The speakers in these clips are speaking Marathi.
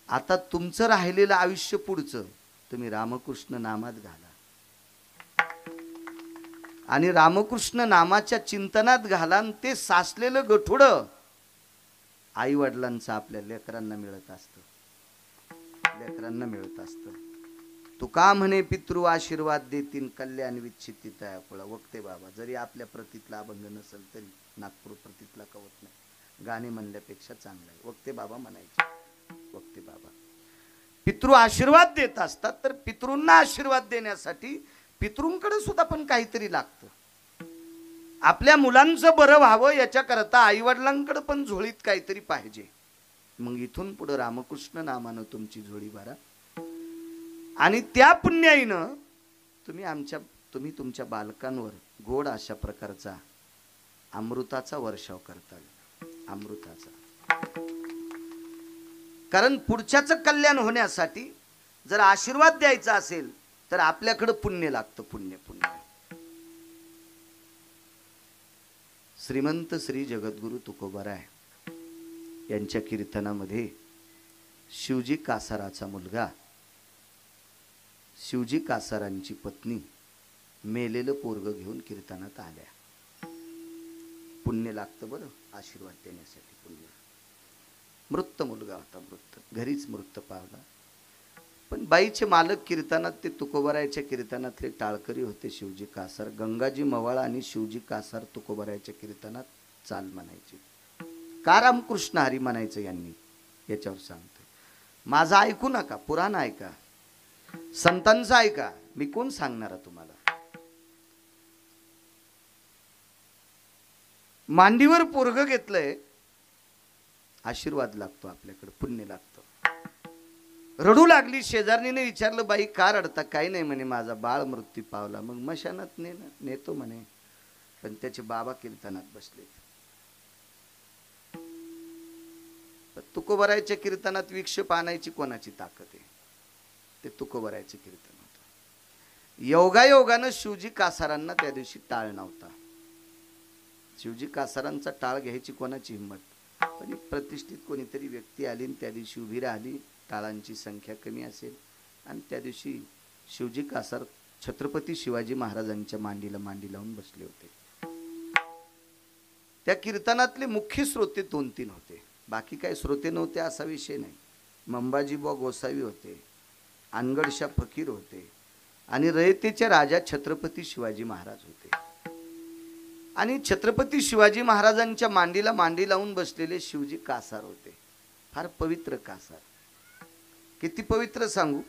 आता तुमचं राहिलेलं आयुष्य पुढचं तुम्ही रामकृष्ण नामात घाला आणि रामकृष्ण नामाच्या चिंतनात घाला. ते साचलेलं गठुडं आई वडिलांचं आपल्या लेकरांना मिळत असतं, लेकरांना मिळत असतं. तुका म्हणे पितृ आशीर्वाद देतीन कल्याण विच्छिती तया फळ. वक्ते बाबा जरी आपल्या प्रतीतला अभंग नसेल तरी नागपूर प्रतीतला कवत नाही, गाणे म्हणल्यापेक्षा चांगलं आहे. वक्ते बाबा म्हणायचे. वक्ते बाबा पितृ आशीर्वाद देत असतात, तर पितृंना आशीर्वाद देण्यासाठी पितृंकडे सुद्धा पण काहीतरी लागतं. आपल्या मुलांचं बरं व्हावं याच्याकरता आई वडिलांकडे पण झोळीत काहीतरी पाहिजे. मग इथून पुढे रामकृष्ण नामानं तुमची झोळी भरा आणि त्या पुण्याईनं तुम्ही तुमच्या बालकांवर गोड अशा प्रकारचा अमृताचा वर्षाव करताल. अमृताचा. कारण पुढच्याचं कल्याण होण्यासाठी जर आशीर्वाद द्यायचा असेल तर आपल्याकडे पुण्य लागतं. पुण्य पुण्य. श्रीमंत श्री जगद्गुरु तुकोबाराय यांच्या कीर्तनामध्ये शिवजी कासाराचा मुलगा, शिवजी कासारांची पत्नी मेलेलं पोरग घेऊन कीर्तनात आल्या. पुण्य लागतं बरं आशीर्वाद देण्यासाठी. पुण्य. मृत मुलगा होता, मृत, घरीच मृत पावला. पण बाईचे मालक कीर्तनात ते तुकोबारायच्या कीर्तनातले टाळकरी होते शिवजी कासार. गंगाजी मवाळा आणि शिवजी कासार तुकोबारायच्या कीर्तनात चाल म्हणायचे. का रामकृष्ण हरी म्हणायचं यांनी याच्यावर सांगतोय. माझं ऐकू नका, पुराण ऐका, संतांचं ऐका. मी कोण सांगणार तुम्हाला. मांडीवर पोरग घेतलंय, आशीर्वाद लागतो आपल्याकडे, पुण्य लागतं. रडू लागली. शेजारणीने विचारलं बाई का रडता. काही नाही म्हणे, माझा बाळ मृत्यू पावला. मग मशानात नेतो म्हणे. पण त्याचे बाबा कीर्तनात बसले. तुकोबारायच्या कीर्तनात विक्षेप आणायची कोणाची ताकद आहे. ते तुकोबारायचे कीर्तन होतं. योगायोगानं शिवजी कासारांना त्या दिवशी टाळ नव्हता. शिवजी कासारांचा टाळ घ्यायची कोणाची हिंमत. पण प्रतिष्ठित कोणीतरी व्यक्ती आली त्या दिवशी उभी राहिली. टाळांची संख्या कमी असेल आणि त्या दिवशी शिवजी कासार छत्रपती शिवाजी महाराजांच्या मांडीला मांडी लावून बसले होते. त्या कीर्तनातले मुख्य श्रोते 2-3 होते, बाकी काही श्रोते नव्हते असा विषय नाही. मंबाजीबुवा गोसावी होते, अनगडशा फकीर होते आणि रयतेचे राजा छत्रपती शिवाजी महाराज होते. आणि छत्रपती शिवाजी महाराजांच्या मांडीला मांडी लावून बसलेले शिवजी कासार होते. फार पवित्र कासार. किती पवित्र सांगू.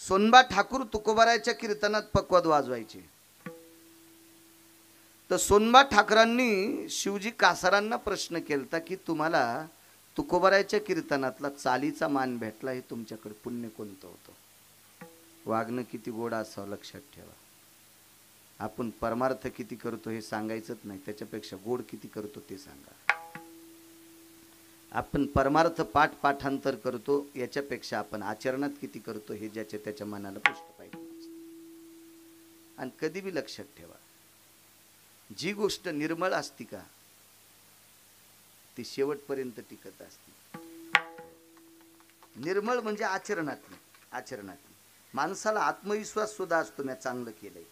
सोनबा ठाकूर तुकोबारायच्या कीर्तनात पकवाद वाजवायचे. तर सोनबा ठाकरांनी शिवजी कासारांना प्रश्न केलता की तुम्हाला तुकोबारायच्या कीर्तनातला चालीचा मान भेटला, हे तुमच्याकडे पुण्य कोणतं होतं. वागणं किती गोड असावं लक्षात ठेवा. आपण परमार्थ किती करतो हे सांगायचंच नाही, त्याच्यापेक्षा गोड किती करतो ते सांगा. आपण परमार्थ पाठांतर करतो याच्यापेक्षा आपण आचरणात किती करतो हे ज्याच्या त्याच्या मनाला पुष्ट पाहिजे. आणि कधी बी लक्षात ठेवा, जी गोष्ट निर्मळ असती का ती शेवटपर्यंत टिकत असते. निर्मळ म्हणजे आचरणातली. आचरणातली माणसाला आत्मविश्वास सुद्धा असतो, मी चांगलं केलंय.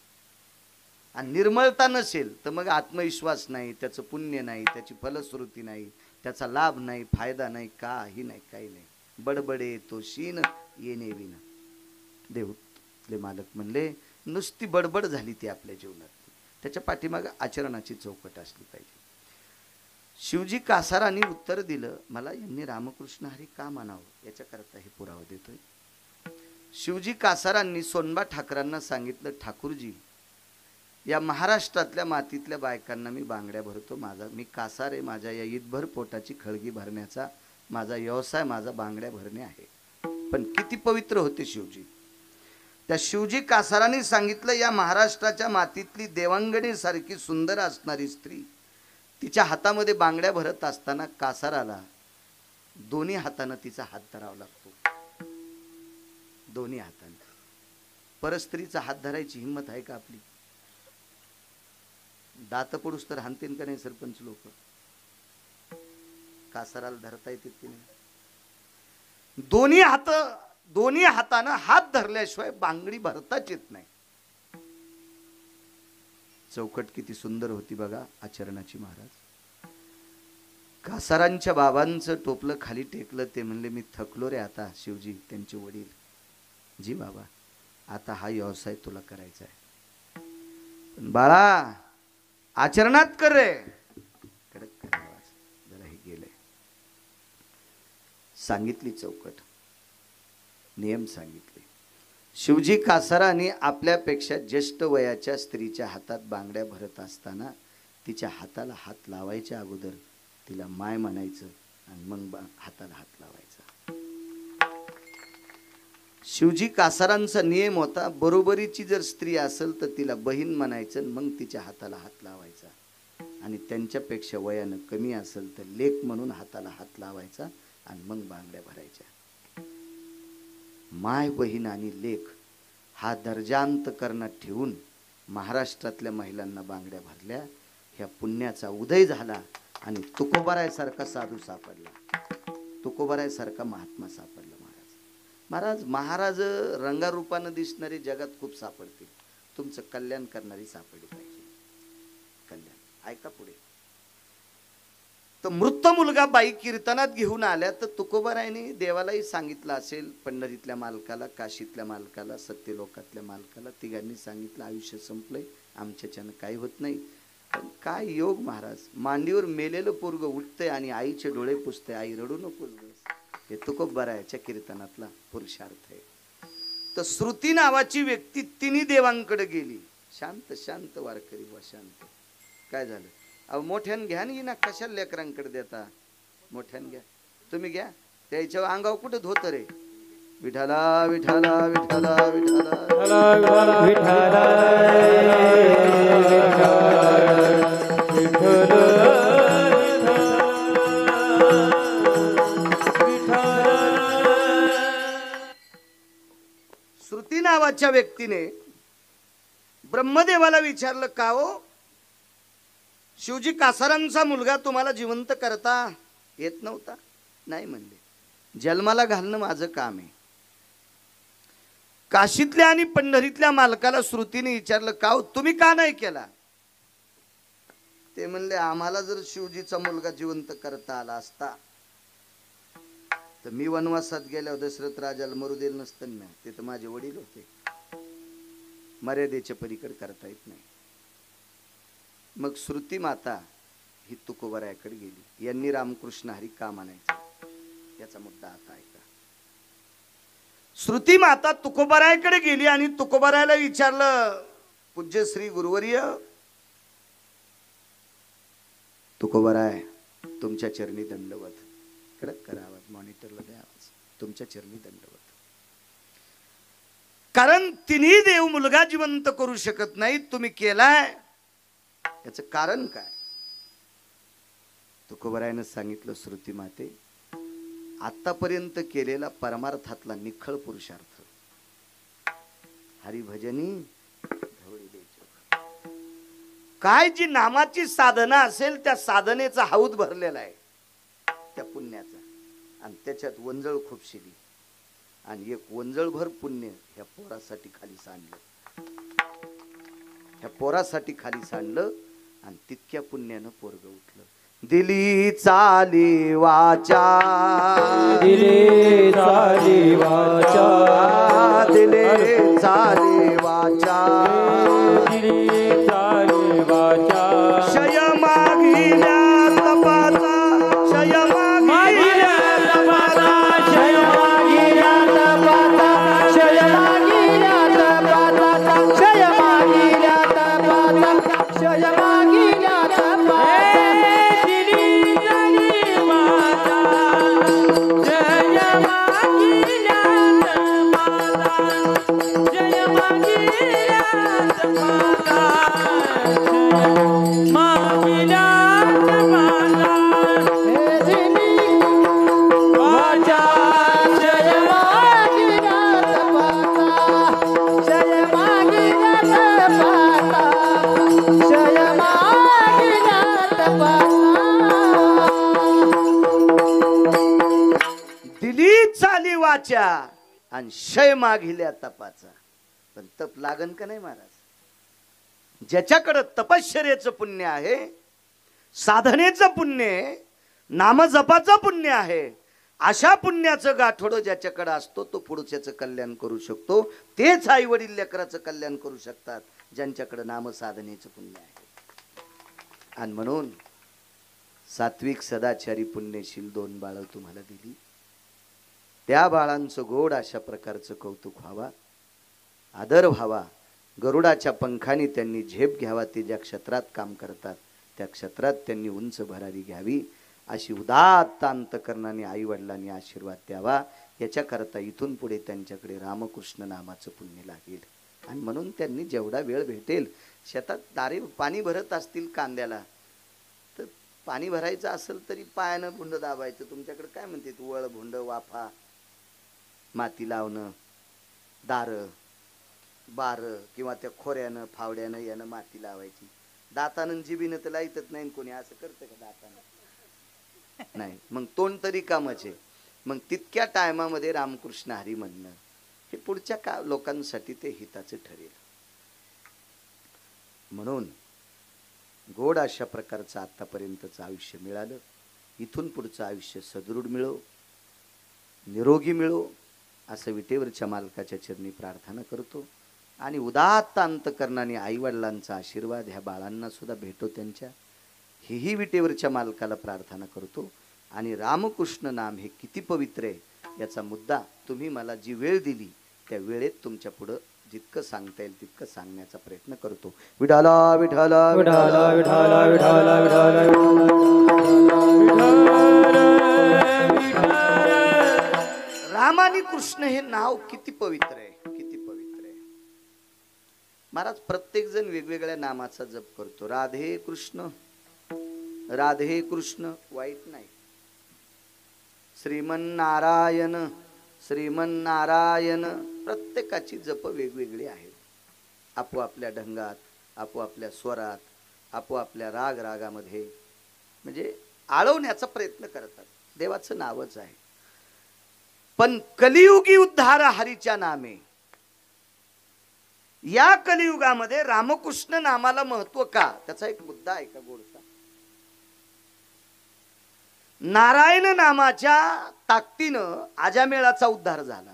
आणि निर्मळता नसेल तर मग आत्मविश्वास नाही, त्याचं पुण्य नाही, त्याची फलश्रुती नाही, त्याचा लाभ नाही, फायदा नाही, काही नाही, काही नाही. बडबडे तो शीन येणे विना. देवले मालक म्हणले नुसती बडबड झाली ती आपल्या जीवनात, त्याच्या पाठीमागे आचरणाची चौकट असली पाहिजे. शिवजी कासारांनी उत्तर दिलं, मला यांनी रामकृष्ण हरी का म्हणावं याच्याकरता हे पुरावा देतोय. शिवजी कासारांनी सोनबा ठाकरांना सांगितलं, ठाकूरजी या महाराष्ट्रातल्या मातीतल्या बायकांना मी बांगड्या भरतो. मी कासार आहे, माझ्या या ईदभर पोटाची खळगी भरण्याचा माझा व्यवसाय, माझा बांगड्या भरणे आहे. पण किती पवित्र होते शिवजी. त्या शिवजी कासारांनी सांगितलं, या महाराष्ट्राच्या मातीतली देवांगणी सारखी सुंदर असणारी स्त्री तिच्या हातामध्ये बांगड्या भरत असताना कासाराला दोन्ही हाताने तिचा हात धरावा लागतो. दोन्ही हाताने. परस्त्रीचा हात धरायची हिंमत आहे का आपली. दात पडूस तर हानतीन का नाही सरपंच लोक. कासाराला धरता येते की नाही. दोन्ही हातानं हात धरल्याशिवाय बांगडी भरताच येत नाही. चौकट किती सुंदर होती बघा आचरणाची महाराज. कासारांच्या बाबांचं टोपलं खाली टेकलं. ते म्हणले मी थकलो रे आता. शिवजी त्यांचे वडील, जी बाबा आता हा व्यवसाय तुला करायचा आहे, पण बाळा आचरणात कर रे. कडक कर आवाज. जरा हे गेले. सांगितली चौकट, नियम सांगितले. शिवजी कासाराने आपल्यापेक्षा ज्येष्ठ वयाच्या स्त्रीच्या हातात बांगड्या भरत असताना तिच्या हाताला हात लावायच्या अगोदर तिला माय म्हणायचं आणि मग हाताला हात लावायचा. शिवजी कासारांचा नियम होता, बरोबरीची जर स्त्री असेल तर तिला बहीण म्हणायचं, मग तिच्या हाताला हात लावायचा. आणि त्यांच्यापेक्षा वयानं कमी असेल तर लेक म्हणून हाताला हात लावायचा आणि मग बांगड्या भरायच्या. माय, बहीण आणि लेक हा दर्जांतकरणात ठेवून महाराष्ट्रातल्या महिलांना बांगड्या भरल्या. ह्या पुण्याचा उदय झाला आणि तुकोबारायसारखा साधू सापडला, तुकोबारायसारखा महात्मा सापडला. महाराज रंगारूपानं दिसणारे जगात खूप सापडतील, तुमचं कल्याण करणारी सापडली पाहिजे. कल्याण ऐका पुढे. तर मृत मुलगा बाई कीर्तनात घेऊन आल्या तर तुकोबारायने देवालाही सांगितलं असेल, पंढरीतल्या मालकाला, काशीतल्या मालकाला, सत्यलोकातल्या मालकाला, तिघांनी सांगितलं आयुष्य संपलंय, आमच्याच्यानं काही होत नाही. पण काय योग महाराज, मांडीवर मेलेलं पोरग उठतंय आणि आईचे डोळे पुसते. आई रडू नकोस बस. हे तुकोबारायाच्या कीर्तनातला पुरुषार्थ आहे. तर श्रुती नावाची व्यक्ती तिन्ही देवांकडे गेली. शांत शांत वारकरी व शांत. काय झालं? अहो मोठ्यान घ्या ना, कशाला लेकरांकडे देता? मोठ्यान घ्या, तुम्ही घ्या. त्याच्या अंगावर कुठं धोतर रे? विठाला विठाला विठाला विठाला विठाला. श्रुती नावाच्या व्यक्तीने ब्रह्मदेवाला विचारलं, का हो शिवजी कासारांचा मुलगा तुम्हाला जिवंत करता येत नव्हता? नाही म्हणले, जन्माला घालणं माझं काम आहे. काशीतल्या आणि पंढरीतल्या मालकाला श्रुतीने विचारलं, का हो तुम्ही का नाही केला? ते म्हणले, आम्हाला जर शिवजीचा मुलगा जिवंत करता आला असता तर मी वनवासात गेल्यावर दशरथ राजाला मरू दिलं नसतं ना. ते तर माझे वडील होते, मर्यादेच्या पलीकडे करता येत नाही. मग श्रुती माता ही तुकोबारायाकडे गेली. यांनी रामकृष्ण हरी का म्हणायचं याचा मुद्दा आता ऐका. श्रुती माता तुकोबारायाकडे गेली आणि तुकोबारायाला विचारलं, पूज्य श्री गुरुवर्य, तुकोबाराय तुमच्या चरणी दंडवत. कडक करा आवाज, मॉनिटरला द्या आवाज. तुमच्या चरणी दंडवत. कारण तिन्ही देव मुलगा जिवंत करू शकत नाही, तुम्ही केलाय, याचं कारण काय? तुकोबारायानं सांगितलं, श्रुती माते, आतापर्यंत केलेला परमार्थातला निखळ पुरुषार्थ, हरिभजनी धवळी द्यायची. काय जी नामाची साधना असेल त्या साधनेचा हौद भरलेला आहे त्या पुण्याचा, आणि त्याच्यात वंजळ खूप शिली, आणि एक वंजळभर पुण्य ह्या पोरासाठी खाली सांडलं. ह्या पोरासाठी खाली सांडलं आणि तितक्या पुण्यानं पोरग उठलं. दिली चाली वाचा, दिली चाली वाचा, दिली चाली वाचा, दिली चाली वाचा. शय मागिल्या तपाचा, शय मागिल्या तपाचा, शय मागिल्या तपाचा, शय मागिल्या तपाचा, शय मागिल्या तपाचा, शय मागिल्या तपाचा. जय मागिल्या तपाचा, जय वाचा आणि क्षय मागिल्या तपाचा. पण तप लागन का नाही महाराज? ज्याच्याकडे तपश्चर्याचं पुण्य आहे, साधनेचं पुण्य आहे, नामजपाचं पुण्य आहे, अशा पुण्याचं गाठोडं ज्याच्याकडे असतो तो पुढच्याचं कल्याण करू शकतो. तेच आई वडील लेकराचं कल्याण करू शकतात ज्यांच्याकडे नामसाधनेचं पुण्य आहे. आणि म्हणून सात्विक सदाचारी पुण्यशील 2 बाळं तुम्हाला दिली. त्या बाळांचं गोड अशा प्रकारचं कौतुक व्हावा, आदर व्हावा. गरुडाच्या पंखाने त्यांनी झेप घ्यावा. ते ज्या क्षेत्रात काम करतात त्या क्षेत्रात त्यांनी उंच भरारी घ्यावी. अशी उदात्त अंतकरणाने आई वडिलांनी आशीर्वाद द्यावा. याच्याकरता इथून पुढे त्यांच्याकडे रामकृष्ण नामाचं पुण्य लागेल. आणि म्हणून त्यांनी जेवढा वेळ भेटेल, शेतात दारे पाणी भरत असतील कांद्याला, तर पाणी भरायचं असेल तरी पायानं भुंड दाबायचं. तुमच्याकडे काय म्हणते, वळ भुंड, वाफा, माती लावणं, दार बार किंवा त्या खोऱ्यानं फावड्यानं यानं माती लावायची. दातानं जिबीनं तर लाईतच नाही. कोणी असं करतं का दातानं? नाही. मग तोंड तरी कामाचे. मग तितक्या टायमामध्ये रामकृष्ण हरी म्हणणं हे पुढच्या लोकांसाठी ते हिताचे ठरेल. म्हणून गोड अशा प्रकारचं आतापर्यंतचं आयुष्य मिळालं. इथून पुढचं आयुष्य सदृढ मिळो, निरोगी मिळो असं विटेवरच्या मालकाच्या चरणी प्रार्थना करतो. आणि उदात्त अंतकरणाने आई वडिलांचा आशीर्वाद ह्या बाळांना सुद्धा भेटो त्यांच्या, हेही विटेवरच्या मालकाला प्रार्थना करतो. आणि रामकृष्ण नाम हे किती पवित्र आहे याचा मुद्दा तुम्ही मला जी वेळ दिली त्या वेळेत तुमच्या पुढं जितकं सांगता येईल तितकं सांगण्याचा प्रयत्न करतो. विठाला विठाला विठाला विठाला विठाला विठाला. राम आणि कृष्ण हे नाव किती पवित्र आहे, किती पवित्र आहे. महाराज प्रत्येक जण वेगवेगळ्या नामाचा जप करतो. राधे कृष्ण, राधे कृष्ण वाईट नाही. श्रीमन्नारायण, श्रीमन्नारायण. प्रत्येकाची जप वेगवेगळी आहेत. आपोआपल्या ढंगात, आपोआपल्या स्वरात, आपोआपल्या राग रागामध्ये म्हणजे आळवण्याचा प्रयत्न करतात. देवाचं नावच आहे. पण कलियुगी उद्धार हरीच्या नामे. या कलियुगामध्ये रामकृष्ण नामाला महत्व का, त्याचा एक मुद्दा आहे का गोडसा. नारायण नामाच्या ताकदीनं आजामेळाचा उद्धार झाला.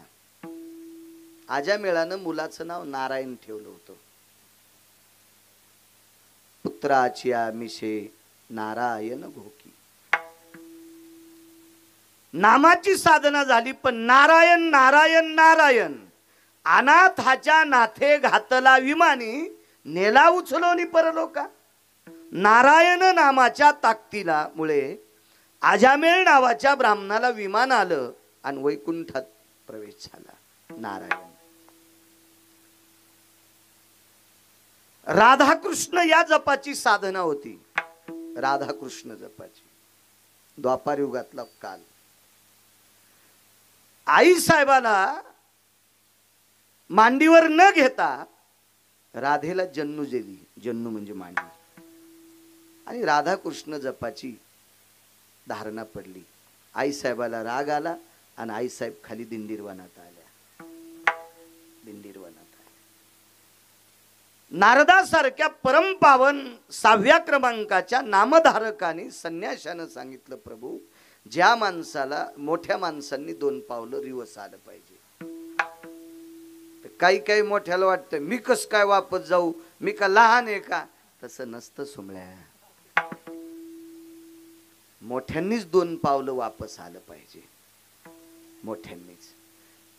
आजामेळानं मुलाचं नाव नारायण ठेवलं होतं. पुत्राची आमिषे नारायण घोकी. नामाची साधना झाली पण नारायण नारायण नारायण. अनाथाच्या नाथे घातला विमानी, नेला उचलोनी परलोका. नारायण नामाच्या ताकदीला मुळे आजामेळ नावाच्या ब्राह्मणाला विमान आलं आणि वैकुंठात प्रवेश झाला. नारायण. राधाकृष्ण या जपाची साधना होती. राधाकृष्ण जपाची द्वापार युगातला काल. आई साहेबाला मांडीवर न घेता राधेला जन्नू दिली. जन्नू म्हणजे मांडी. आणि राधाकृष्ण जपाची धारणा पडली. आई साहेबाला राग आला आणि आई साहेब खाली दिंडीरवनात आल्या. दिंडीरवनात आल्या. नारदासारख्या परमपावन 6व्या क्रमांकाच्या नामधारकाने संन्याशानं सांगितलं, प्रभू ज्या माणसाला मोठ्या माणसांनी 2 पावलं रिवस आलं पाहिजे. काही काही मोठ्याला वाटतं मी कस काय वापस जाऊ, मी का लहान आहे का. तसं नसतं सुमळ्या. मोठ्यांनीच 2 पावलं वापस आलं पाहिजे. मोठ्यांनीच.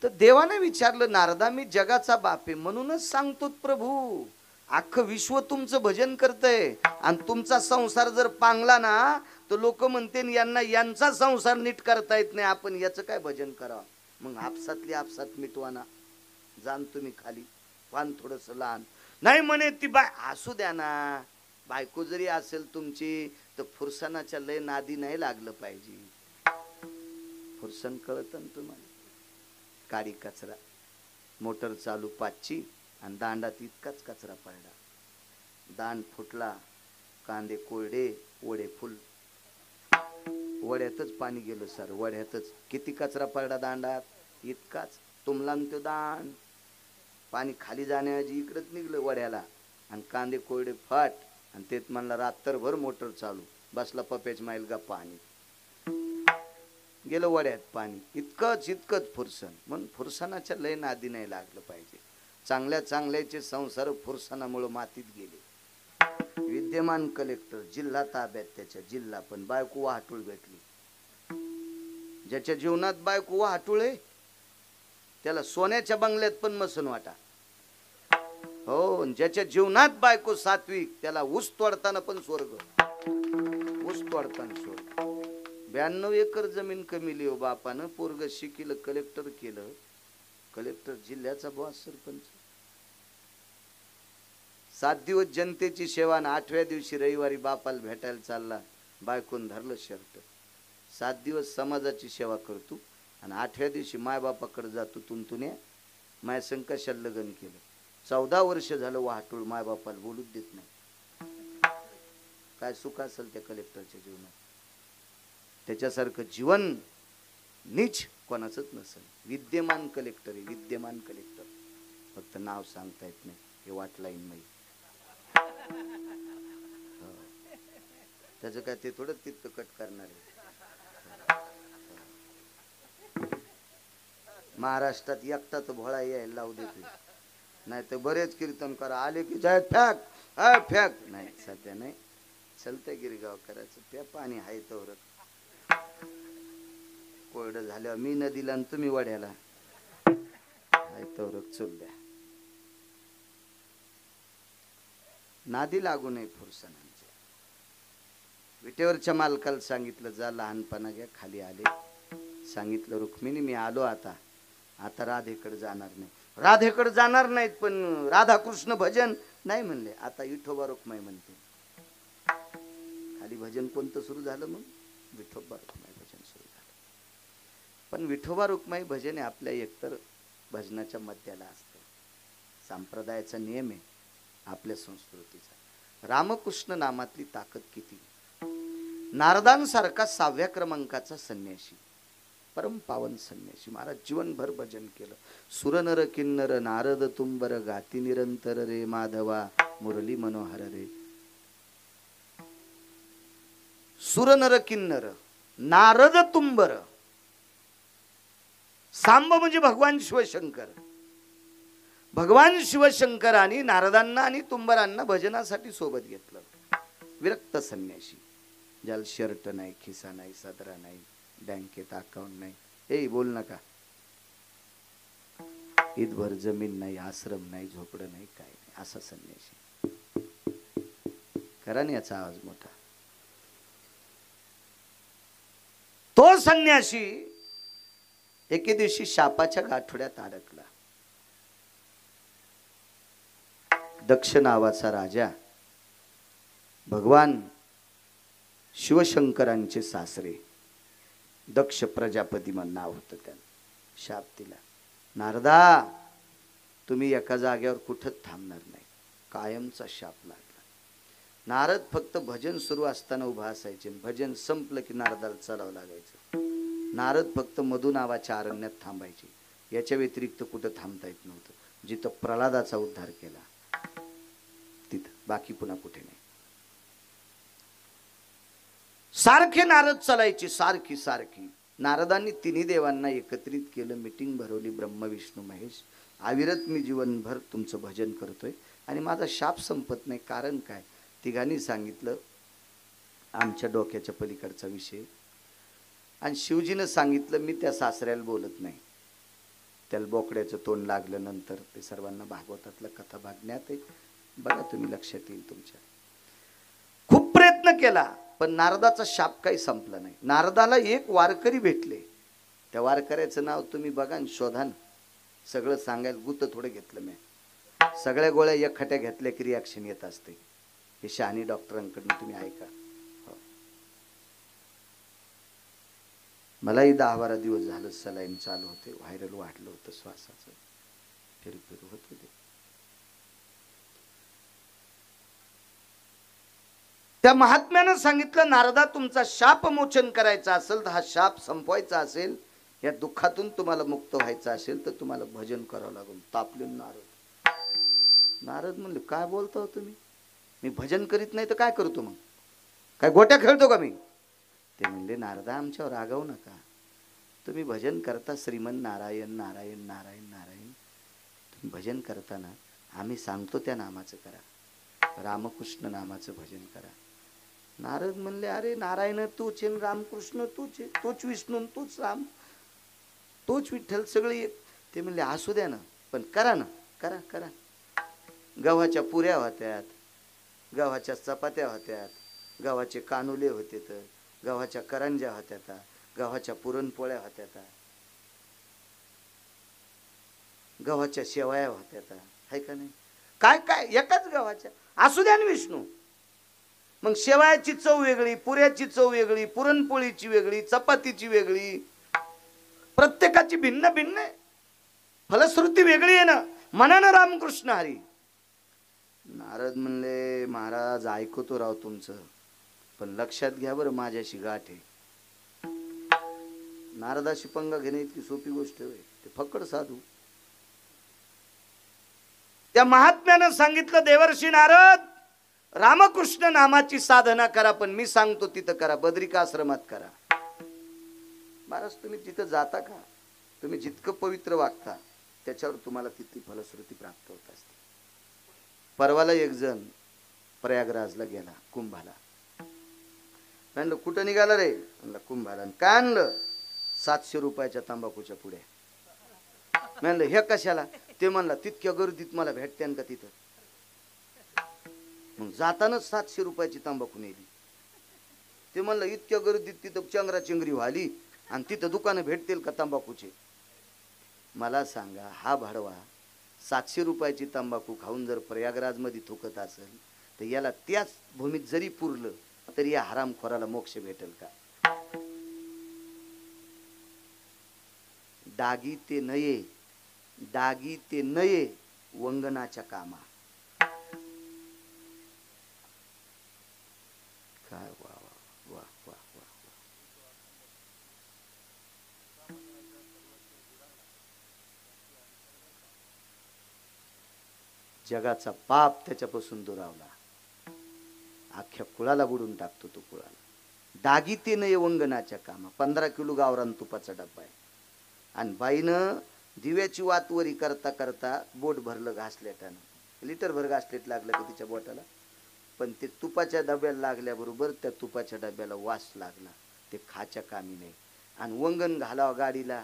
तर देवाने विचारलं, नारदा मी जगाचा बाप आहे म्हणूनच सांगतो प्रभू, अख्खं विश्व तुमचं भजन करतंय आणि तुमचा संसार जर पांगला ना तर लोक म्हणते यांना यांचा संसार नीट करता येत नाही, आपण याचं काय भजन करावं. मग आपसातली आपसात मिटवाना. जाण तुम्ही खाली, वान थोडस लहान. नाही म्हणे ती बाय असू द्या ना. बायको जरी असेल तुमची तर फुरसनाच्या लय नादी नाही लागलं पाहिजे. फुरसन कळत ना तुम्हाला. काडी कचरा, मोटर चालू 5ची आणि दांडात इतकाच कचरा पडला. दांड फुटला, कांदे कोरडे, वडे फुल. वड्यातच पाणी गेलं सर. वड्यातच किती कचरा पडला दांडात. इतकाच तुमला तो दान पाणी खाली जाण्याऐवजी इकडंच निघलं वड्याला आणि कांदे कोरडे फाट आणि तेच म्हणला रात्रभर मोटर चालू बसला पप्याच माईल गप्पा आणि गेलं वड्यात पाणी इतकंच फुरसन म्हणून फुरसनाच्या लय नादी नाही लागलं पाहिजे. चांगल्या चांगल्याचे संसार फुरसनामुळे मातीत गेले. विद्यमान कलेक्टर जिल्हा ताब्यात त्याच्या जिल्हा पण बायको वाहटूळ भेटली. ज्याच्या जीवनात बायको वाहटूळ आहे त्याला सोन्याच्या बंगल्यात पण मसन वाटा. हो ज्याच्या जीवनात बायको सात्विक त्याला ऊस तोडताना पण स्वर्ग. ऊस तोडताना स्वर्ग. 92 एकर जमीन कमिली हो बापानं. पोरग शिकिलं कलेक्टर केलं. कलेक्टर जिल्ह्याचा बॉस सरपंच. 7 दिवस जनतेची सेवा आणि 8व्या दिवशी रविवारी बापाला भेटायला चालला. बायकोन धरलं शर्ट. 7 दिवस समाजाची सेवा करतो आणि 8व्या दिवशी मायबापाकडे जातो तुंतुन्या माय संकशाला लग्न केलं. 14 वर्ष झालं वाहटूळ मायबापाला बोलूच देत नाही. काय सुख असेल त्या कलेक्टरच्या जीवनात. त्याच्यासारखं जीवन नीच कोणाचंच नसेल. विद्यमान कलेक्टर आहे विद्यमान कलेक्टर. फक्त नाव सांगता येत नाही हे वाटलाईन नाही. त्याचं काय ते थोडं तितकं कट करणार आहे. महाराष्ट्रात एकटा तर भोळा यायला लावू देतो. नाही तर बरेच कीर्तनकार आले की जाय फॅक फॅक नाही सध्या नाही चलतंय गिरगाव करायचं. त्या पाणी आहे तर कोरडं झाल्यावर मी नदीला आणि तुम्ही वड्याला आहे तर चल द्या. नादी लागू नये फुरसनांच्या. विटेवरच्या मालकाला सांगितलं जा लहानपणा घ्या. खाली आले. सांगितलं रुक्मिणी मी आलो आता राधेकडे जाणार नाही. राधेकडे जाणार नाहीत पण राधाकृष्ण भजन नाही म्हणले. आता विठोबा रुक्माई म्हणते. खाली भजन कोणतं सुरू झालं मग विठोबा रुक्माई भजन सुरू झालं. पण विठोबा रुक्माई भजन हे आपल्या एकतर भजनाच्या मध्याला असतं. संप्रदायाचा नियम आहे आपल्या संस्कृतीचा. रामकृष्ण नामातली ताकद किती. नारदांसारखा 6व्या क्रमांकाचा संन्यासी परम पावन संन्यासी महाराज जीवनभर भजन केलं. सुरनर किन्नर नारद तुंबर गाती निरंतर रे माधवा मुरली मनोहर रे. सुरनर किन्नर नारद तुंबर. सांब म्हणजे भगवान शिवशंकर. भगवान शिवशंकरांनी नारदांना आणि तुंबरांना भजनासाठी सोबत घेतलं. विरक्त संन्यासी ज्याला शर्ट नाही खिसा नाही सदरा नाही बँकेत अकाउंट नाही. ए बोल नका. ईदभर जमीन नाही आश्रम नाही झोपडं नाही काय नाही असा संन्यासी. करा ना याचा आवाज मोठा. तो संन्यासी एके दिवशी शापाच्या गाठोड्यात अडकला. दक्ष नावाचा राजा भगवान शिवशंकरांचे सासरे दक्ष प्रजापती म्हणून नाव होतं. त्याला शाप दिला. नारदा तुम्ही एका जागेवर कुठंच थांबणार नाही. कायमचा शाप लागला. नारद फक्त भजन सुरू असताना उभा असायचे. भजन संपलं की नारदाला चालावं लागायचं. नारद फक्त मधु नावाच्या अरण्यात थांबायचे. याच्या व्यतिरिक्त कुठं थांबता येत नव्हतं. जिथं प्रल्हादाचा उद्धार केला तिथं बाकी पुन्हा कुठे नाही. सारखे नारद चालायचे सारखी सारखी. नारदांनी तिन्ही देवांना एकत्रित केलं. मीटिंग भरवली. ब्रह्म विष्णू महेश अविरत मी जीवनभर तुमचं भजन करतोय आणि माझा शाप संपत नाही. कारण काय. तिघांनी सांगितलं आमच्या डोक्याच्या पलीकडचा विषय. आणि शिवजीनं सांगितलं मी त्या सासऱ्याला बोलत नाही. त्याला बोकड्याचं तोंड लागलं. नंतर ते सर्वांना भागवतातलं कथा भागण्यात बघा तुम्ही लक्षात येईल तुमच्या. खूप प्रयत्न केला पण नारदाचा शाप काही संपला नाही. नारदाला एक वारकरी भेटले. त्या वारकऱ्याचं नाव तुम्ही बघा शोधा. सगळं सांगायला गुत थोडं घेतलं मी. सगळ्या गोळ्या एकखट्या घेतल्या की रिॲक्शन येत असते. हे शहाणी डॉक्टरांकडून तुम्ही ऐका. मलाही 10-12 दिवस झालं सलाईन चालू होते. व्हायरल वाढलं होतं श्वासाचं. फिरू होत होते. त्या महात्म्यानं सांगितलं नारदा तुमचा शाप मोचन करायचा असेल तर हा शाप संपवायचा असेल या दुःखातून तुम्हाला मुक्त व्हायचं असेल तर तुम्हाला भजन करावं लागेल. तापले नारद म्हणले काय बोलता तुम्ही, मी भजन करीत नाही तर काय करतो मग, काय गोट्या खेळतो का मी. ते म्हणले नारदा आमच्यावर रागवू नका, तुम्ही भजन करता श्रीमन नारायण नारायण नारायण नारायण, तुम्ही भजन करताना आम्ही सांगतो त्या नामाचं करा, रामकृष्ण नामाचं भजन करा. नारद म्हणले अरे नारायण तूच आहे, रामकृष्ण तूच आहे, तूच विष्णू तूच राम तूच विठ्ठल सगळे. ते म्हणले असू द्या ना पण करा ना, करा करा. गव्हाच्या पुऱ्या होत्यात, गव्हाच्या चपात्या होत्यात, गव्हाचे कानुले होते, तर गव्हाच्या करंज्या होत्या, गव्हाच्या पुरणपोळ्या होत्या, गव्हाच्या शेवया होत्या, आहे का नाही. काय काय एकाच गव्हाच्या, असू द्या ना विष्णू. मग शेवयाची चव वेगळी, पुऱ्याची चव वेगळी, पुरणपोळीची वेगळी, चपातीची वेगळी, प्रत्येकाची भिन्न भिन्न आहे, फलश्रुती वेगळी आहे ना. मनानं रामकृष्ण हरी. नारद म्हणले महाराज ऐकतो राव तुमचं, पण लक्षात घ्या बरं माझ्याशी गाठ आहे. नारदाशी पंगा घेणे इतकी सोपी गोष्ट आहे, ते फक्कड साधू. त्या महात्म्यानं सांगितलं देवर्षी नारद रामकृष्ण नामाची साधना करा, पण मी सांगतो तिथं करा, बद्रिकाश्रमात करा. महाराज तुम्ही तिथं जाता का, तुम्ही जितकं पवित्र वागता त्याच्यावर तुम्हाला तिथली फलश्रुती प्राप्त होत असते. परवाला एक जण प्रयागराजला गेला कुंभाला. म्हणलं कुठं निघाला रे, म्हणलं कुंभाला. काय आणलं, 700 रुपयाच्या तंबाखूच्या पुढे. म्हणलं हे कशाला, ते म्हणला तितक्या गर्दीत मला भेटते का तिथं. मग जातानाच 700 रुपयाची तंबाखू नेली. ते म्हणलं इतक्या गर्दीत तिथं चंगराचंगरी व्हाली आणि तिथं दुकानं भेटतील का तंबाखूचे. मला सांगा हा भाडवा 700 रुपयाची तंबाखू खाऊन जर प्रयागराज मध्ये थुकत असेल तर याला त्याच भूमीत जरी पुरलं तरी या हरामखोराला मोक्ष भेटेल का. दागी ते नये, दागी ते नये वंगनाच्या कामा. काय वा वा वा वा वा. जगाचा पाप त्याच्यापासून दुरावला, अख्ख्या कुळाला बुडून टाकतो तो कुळाला. दागिते नये वंगनाच्या कामा. 15 किलो गावरान तुपाचा डब्बा आहे आणि बाईनं दिव्याची वातवरी करता करता बोट भरलं घासलेटानं, लिटर भर घासलेट लागलं की तिच्या बोटाला, पण ते तुपाच्या डब्याला लागल्याबरोबर त्या तुपाच्या डब्याला वास लागला, ते खाच्या कामी नाही. आणि वंगण घालावं गाडीला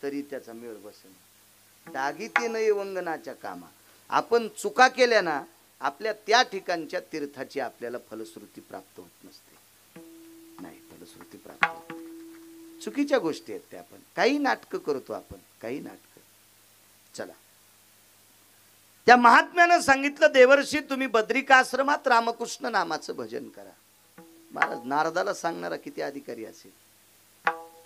तरी त्याचा मेळ बसेना. दागिते नये वंगनाच्या कामा. आपण चुका केल्या ना, आपल्या त्या ठिकाणच्या तीर्थाची आपल्याला फलश्रुती प्राप्त होत नसते. नाही फलश्रुती प्राप्त होत. चुकीच्या गोष्टी आहेत त्या. आपण काही नाटकं करतो, आपण काही नाटकं. चला, त्या महात्म्यानं सांगितलं देवर्षी तुम्ही बद्रिकाश्रमात रामकृष्ण नामाचं भजन करा. महाराज नारदाला सांगणारा किती अधिकारी असेल,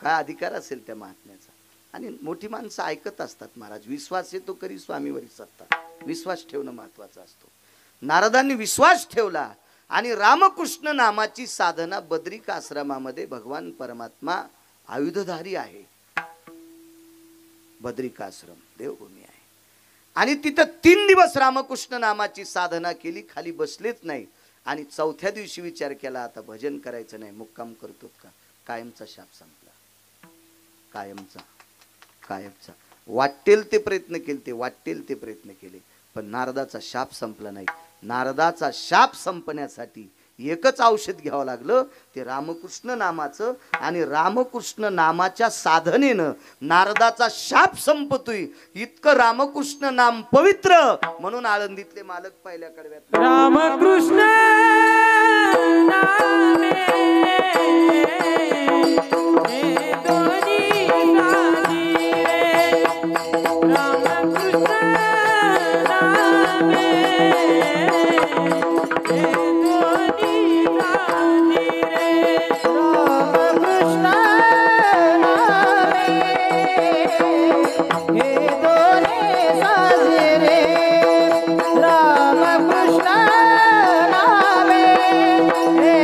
काय अधिकार असेल त्या महात्म्याचा. आणि मोठी माणसं ऐकत असतात महाराज. विश्वास येतो करी स्वामीवरी सत्ता. विश्वास ठेवणं महत्वाचं असतो. नारदांनी विश्वास ठेवला आणि रामकृष्ण नामाची साधना बद्रिकाश्रमामध्ये भगवान परमात्मा आयुधधारी आहे. बद्रिकाश्रम देवभूमी आहे आणि तिथं 3 दिवस रामकृष्ण नामाची साधना केली. खाली बसलेच नाही. आणि 4थ्या दिवशी विचार केला आता भजन करायचं नाही, मुक्काम करतो का. कायमचा शाप संपला. कायमचा कायमचा. वाटेल ते प्रयत्न केले, ते वाटेल ते प्रयत्न केले, पण नारदाचा शाप संपला नाही. नारदाचा शाप संपण्यासाठी एकच औषध घ्यावं लागलं, ते रामकृष्ण नामाचं. आणि रामकृष्ण नामाच्या साधनेनं नारदाचा शाप संपतोय. इतकं रामकृष्ण नाम पवित्र, म्हणून आळंदीतले मालक पहिल्या कडव्यात रामकृष्ण नामे हे दोन्ही साधी रे. रामकृष्ण नामे हे दोन्ही साधी रे. रामकृष्ण नामे हे दोन्ही साधी रे. रामकृष्ण नामे हे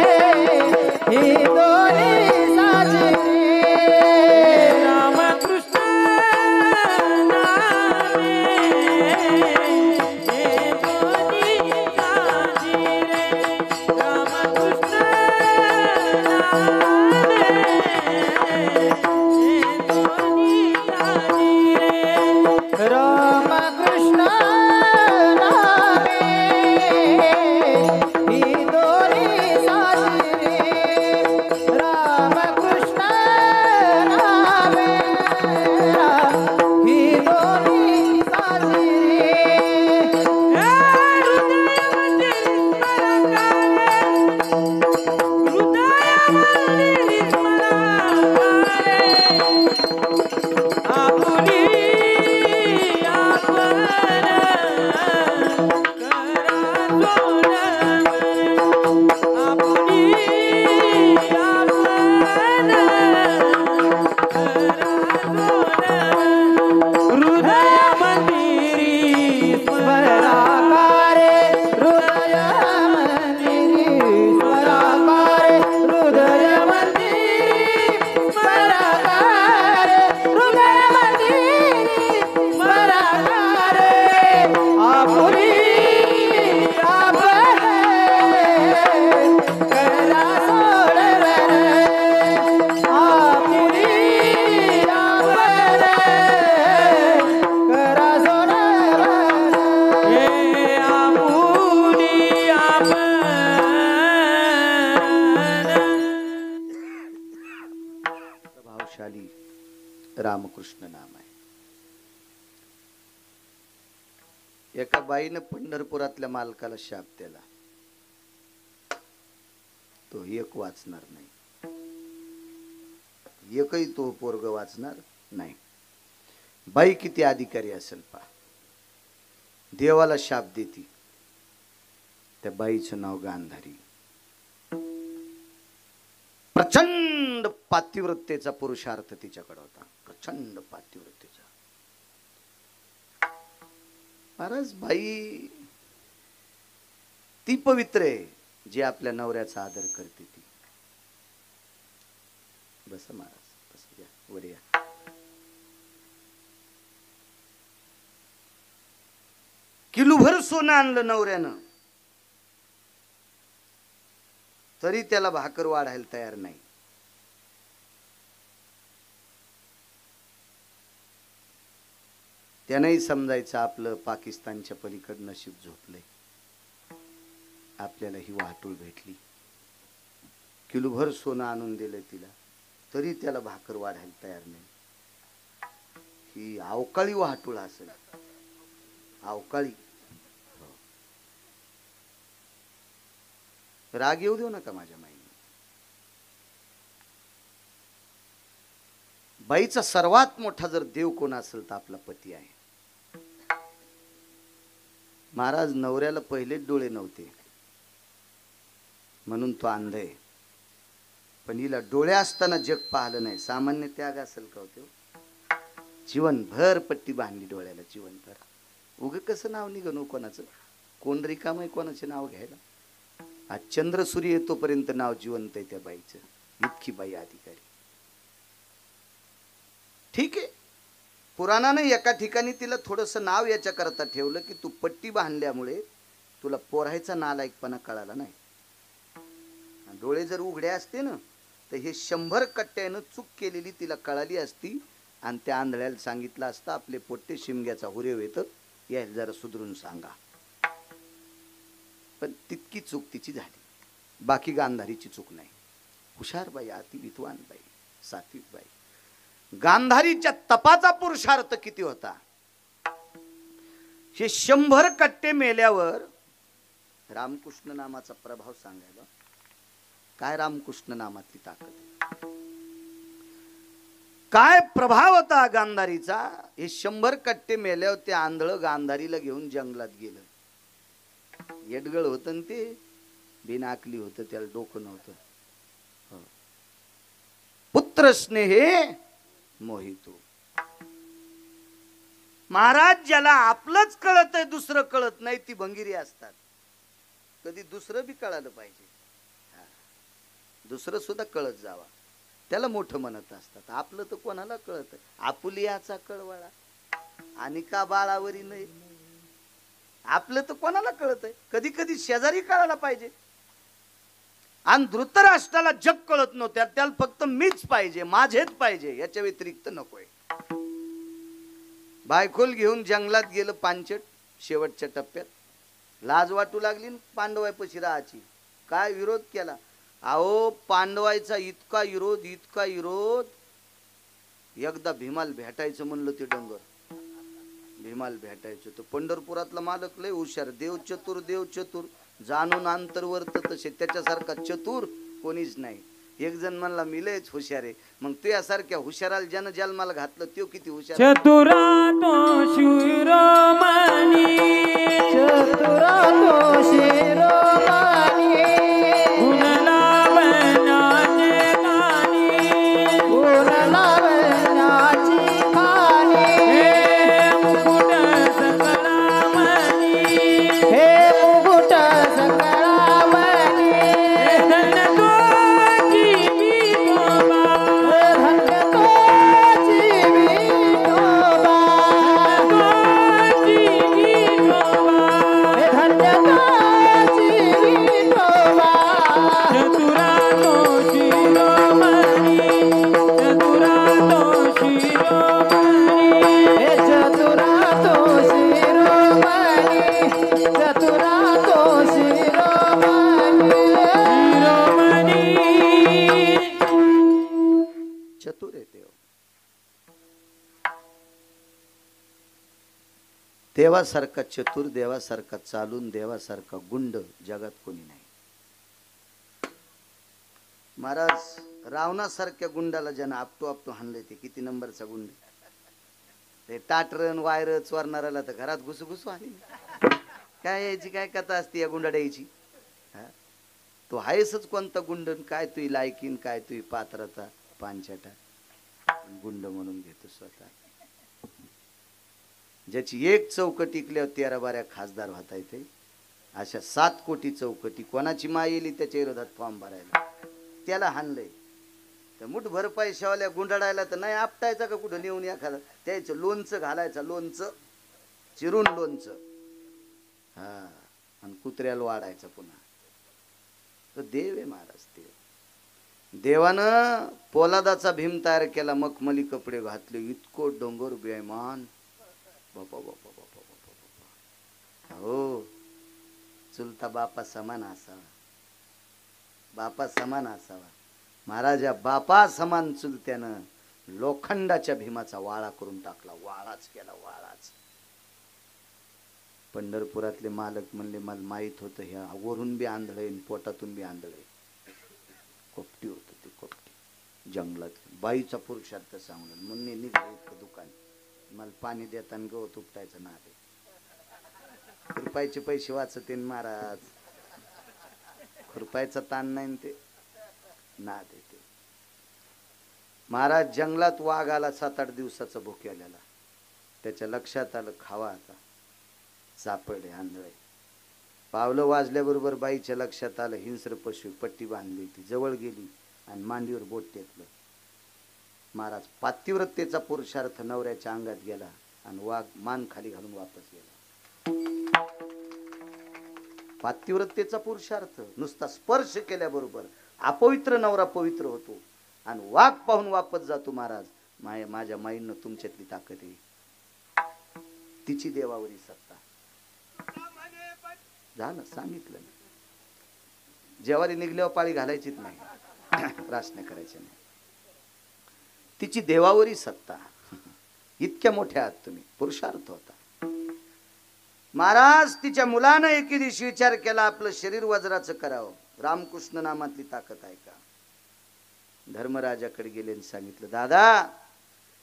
रामकृष्ण नाम आहे. एका बाईनं पंढरपुरातल्या मालकाला शाप दिला, तो एक वाचणार नाही, एकही तो पोरग वाचणार नाही. बाई किती अधिकारी असेल पहा. देवाला शाप देती. त्या बाईचं नाव गांधारी. प्रचंड पातिव्रतेचा पुरुषार्थ तिच्याकडे होता, प्रचंड पातिव्रतेचा. महाराज, बाई ती पवित्र आहे जी आपल्या नवऱ्याचा आदर करते. ती बस महाराज, बस या, वर या. किलोभर सोनं आणलं नवऱ्यानं, तरी त्याला भाकर वाढायला तयार नाही. त्यानंही समजायचं आपलं पाकिस्तानच्या पलीकडं नशीब झोपलंय, आपल्याला ही वाहतूळ भेटली. किलोभर सोनं आणून दिलं तिला, तरी त्याला भाकर वाढायला तयार नाही. ही अवकाळी वाहतूळ असेल, अवकाळी. राग येऊ देऊ नका माझ्या माईने. बाईचा सर्वात मोठा जर देव कोण असेल तर आपला पती आहे. महाराज, नवऱ्याला पहिलेच डोळे नव्हते म्हणून तो अंध आहे, पण हिला डोळे असताना जग पाहिलं नाही. सामान्य त्याग असेल का होतो? जीवनभर पट्टी बांधली डोळ्याला, जीवनभर. उग कसं नाव निघणं कोणाचं? कोण रिकाम आहे कोणाचे नाव घ्यायला? आज चंद्र सूर्य येतोपर्यंत नाव जिवंत आहे त्या बाईचं. इतकी बाई अधिकारी. ठीक आहे, पुराणाने एका ठिकाणी तिला थोडस नाव याच्या करता ठेवलं की तू पट्टी बांधल्यामुळे तुला पोरायचा नालायकपणा कळाला नाही. डोळे जर उघडे असते ना तर हे 100 कट्ट्यानं चूक केलेली तिला कळाली असती आणि त्या आंधळ्याला सांगितलं असतं आपले पोट्टे शिमग्याचा हुरेव येतं, यायला जरा सुधरून सांगा. पण तितकी चूक तिची झाली, बाकी गांधारीची चूक नाही. हुशार बाई, अति विद्वान बाई, सात्विक बाई. गांधारीच्या तपाचा पुरुषार्थ किती होता? हे 100 कट्टे मेल्यावर रामकृष्ण नामाचा प्रभाव सांगायला. काय रामकृष्ण नामातली ताकद, काय प्रभाव होता गांधारीचा. हे 100 कट्टे मेल्यावर ते आंधळ गांधारीला घेऊन जंगलात गेलं. येडगळ होतं ते, बिनाकली होतं, त्याला डोकं नव्हतं. पुत्र स्नेहे मोहितो. महाराज, ज्याला आपलंच कळत आहे दुसरं कळत नाही ती भंगिरी असतात. कधी दुसरं बी कळालं पाहिजे, दुसरं सुद्धा कळत जावा, त्याला मोठं म्हणत असतात. आपलं तर कोणाला कळत? आपुलियाचा कळवाळा आणि का बाळावरी नाही. आपलं तर कोणाला कळत आहे? कधी कधी शेजारी कळायला पाहिजे. आणि धृतराष्ट्राला जग कळत नव्हत्या, त्याला फक्त मीच पाहिजे, माझेच पाहिजे, याच्या व्यतिरिक्त नकोय. बायकोल घेऊन जंगलात गेलं पांचट. शेवटच्या टप्प्यात लाज वाटू लागली, पांडवायपाशी राहायची. काय विरोध केला? अहो, पांडवायचा इतका विरोध, इतका विरोध. एकदा भीमाल भेटायचं म्हणलं ते डोंगर, भीमाल भेटायचं. तो पंढरपुरातला मालक लय हुशार. देव चतुर, देव चतुर, जाणून अंतर्वर्त तसे त्याच्यासारखा चतुर कोणीच नाही. एक जण म्हणला मी लयच हुशार आहे. मग तुझ्यासारख्या हुशाराला ज्यानं जन्माला घातलं तो किती हुशार? चतुरा तो शिरोमणी, चतुरा तो शिरोमणी, गुण लावण्याचे गाणी, गुण लावण्याची खाणी. हे मुकुट सकळामणी, हे मुकुट सकळामणी, धन्य तोची विठोबा, धन्य तोची विठोबा, तोची विठोबा, धन्य देवासारखा चतुर, देवासारखा चालून, देवासारखा गुंड जगात कोणी नाही. महाराज रावणासारख्या गुंडाला ज्यानं आपटू आपटू हाणले, ते किती नंबरचा गुंड. ते टाटरण वायर चोरणाऱ्याला तर घरात घुसू घुसू आली. काय यायची काय कथा असते या गुंडाड्याची. तो आहेसच कोणता गुंडन, काय तुही लायकीन, काय तुही पात्रता, पांचाटा गुंड म्हणून घेतो स्वतः. ज्याची एक चौकट टिकल्यावर 13-12 खासदार होता येते, अशा 7 कोटी चौकटी कोणाची माय येली त्याच्या विरोधात फॉर्म भरायला, त्याला हाणलंय. तर मुठभर पैशावाल्या गुंडाळायला तर नाही आपटायचा का कुठं नेऊन एखादा, त्याचं लोणचं घालायचं, लोणचं चिरून लोणचं, हा, आणि कुत्र्याला वाढायचं पुन्हा. तर देव आहे महाराज. देवानं पोलादाचा भीम तयार केला, मखमली कपडे घातले, इतको डोंगर बेमान. बापा बापा बापा बापा बापा. हो, चुलता बापा समान असावा, बापा समान असावा. महाराजा बापा समान चुलत्यानं लोखंडाच्या भीमाचा वाळा करून टाकला, वाळाच केला, वाळाच. पंढरपुरातले मालक म्हणले, मला माहित होतं ह्या वरून बी आंधळे पोटातून बी आंधळे. कोपटी होत ते, कोपटी जंगलात. बाईचा पुरुषार्थ सांगून मुन्नी निघाले इतकं दुकान, मला पाणी देताना गवत उपटायचं ना ते. रुपयाचे पैसे वाचते महाराज, रुपयाचा ताण नाही ते ना देते. महाराज जंगलात वाघ आला 7-8 दिवसाचा भुकेलेला. त्याच्या लक्षात आलं खावा आता, सापडले आंधळे. पावलं वाजल्याबरोबर बाईच्या लक्षात आलं हिंस्र पशु, पट्टी बांधली, ती जवळ गेली आणि मांडीवर बोट टेकलं. महाराज पातिव्रतेचा पुरुषार्थ नवऱ्याच्या अंगात गेला आणि वाघ मान खाली घालून वापस गेला. पातिव्रतेचा पुरुषार्थ नुसता स्पर्श केल्याबरोबर अपवित्र नवरा पवित्र होतो आणि वाघ पाहून वापस जातो. महाराज माझ्या माईनं तुमच्यातली ताकद आहे, तिची देवावरी सत्ता. झालं, सांगितलं ना. जेवारी निघल्यावर पाळी घालायचीच नाही, प्रार्थना करायचे नाही. तिची देवावरी सत्ता. इतक्या मोठ्या आहात तुम्ही, पुरुषार्थ होता. महाराज तिच्या मुलानं एके दिवशी विचार केला, आपलं शरीर वज्राचं करावं. रामकृष्ण नामातली ताकद आहे का? धर्मराजाकडे गेले आणि सांगितलं, दादा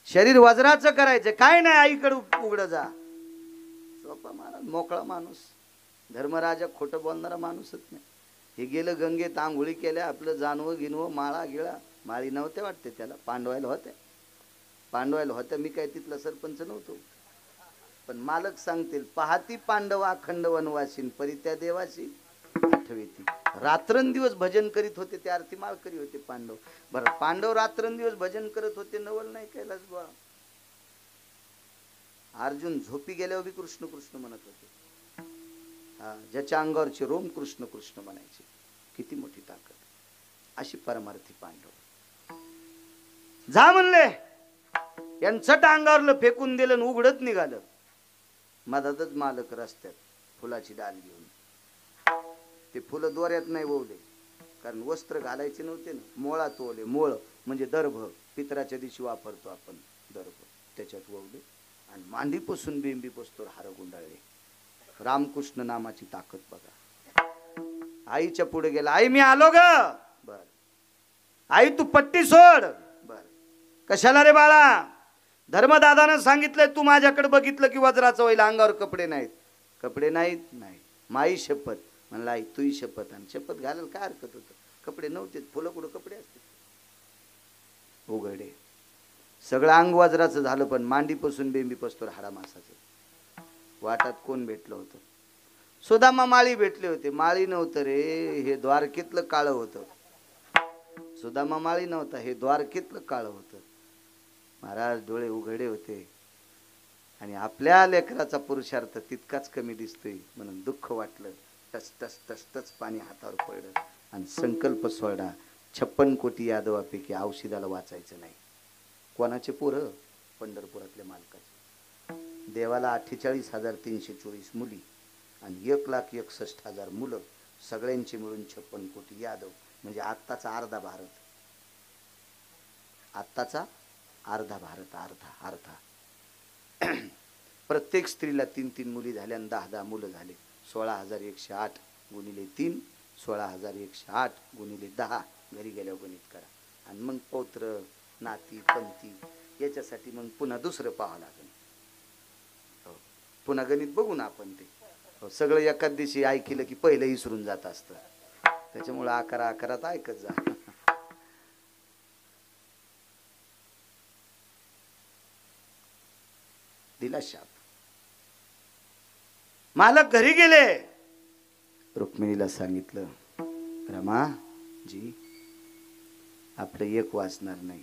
शरीर वज्राचं करायचं, काय नाही, आईकडे उघड जा. सोपा महाराज, मोकळा माणूस. धर्मराजा खोटं बोलणारा माणूसच नाही. हे गेलं गंगेत, आंघोळी केल्या, आपलं जानवं गिनवं, माळा गिळा. माळी नव्हते वाटते त्याला, पांडवायला होत्या. पांडवायला होत्या, मी काय तिथला सरपंच नव्हतो. पण मालक सांगतील, पहाती पांडव अखंड वनवासीन, परी त्या देवाशी आठवेती. रात्रंदिवस भजन करीत होते, ते आरती माळकरी होते पांडव. बरं, पांडव रात्रंदिवस भजन करत होते, नवल नाही कैलास बुवा. अर्जुन झोपी गेल्यावर बी कृष्ण कृष्ण म्हणत होते. हा, ज्याच्या अंगावरचे रोम कृष्ण कृष्ण म्हणायचे. किती मोठी ताकद. अशी परमार्थी पांडव. जा म्हणले, यांचं अंगावरलं फेकून दिलं आणि उघडत निघालं. मधातच मालक रस्त्यात फुलाची डाल घेऊन. ते फुलं दोऱ्यात नाही ववले, कारण वस्त्र घालायचे नव्हते ना. मोळात ववले. मोळ म्हणजे दर्भ, पितराच्या दिवशी वापरतो आपण दर्भ, त्याच्यात ववले आणि मांडीपासून बिंबीपासून हार गुंडाळले. रामकृष्ण नामाची ताकद बघा. आईच्या पुढे गेला, आई मी आलो ग. बर, आई तू पट्टी सोड. बर, कशाला रे बाळा? धर्मदादानं सांगितलंय, तू माझ्याकडे बघितलं की वज्राचं होईल, अंगावर कपडे नाहीत. कपडे नाहीत? नाही. माई शपथ. म्हणला आई तुही शपथ. आणि शपथ घालायला काय हरकत होतं? कपडे नव्हते, फुलं कुठं कपडे असते? उघडे. सगळं अंग वज्राचं झालं, पण मांडीपासून बेंबीपासून हाडा मासाचं. वाटात कोण भेटलं होतं? सुदामा माळी भेटले होते. माळी नव्हतं रे, हे द्वारकेतलं काळं होतं. सुदामा माळी नव्हता, हे द्वारकेतलं काळं होतं. महाराज डोळे उघडे होते आणि आपल्या लेकराचा पुरुषार्थ तितकाच कमी दिसतोय म्हणून दुःख वाटलं. टस टस टस टस पाणी हातावर पडलं आणि संकल्प सोडा, 56 कोटी यादवापैकी औषधाला वाचायचं नाही. कोणाचे पोरं? पंढरपुरातल्या मालकाचे. देवाला 48,324 मुली आणि 1,61,000 मुलं, सगळ्यांची मिळून 56 कोटी यादव. म्हणजे आत्ताचा अर्धा भारत. आत्ताचा अर्धा भारत. अर्धा. प्रत्येक स्त्रीला 3-3 मुली झाल्या आणि 10-10 मुलं झाले. 16,108 गुणिले 3, 16,108 गुणिले 10 घरी गेल्यावर गणित करा. आणि मग पौत्र नाती पंथी याच्यासाठी मग पुन्हा दुसरं पाहावं लागेल. हो, पुन्हा गणित बघू ना आपण ते. हो, सगळं एकाच दिवशी ऐकलं की पहिलं विसरून जात असतं. त्याच्यामुळं 11-11 ऐकत जा. दिला शाप. मालक घरी गेले. रुक्मिणीला सांगितलं, रमा जी आपलं एक वाचणार नाही.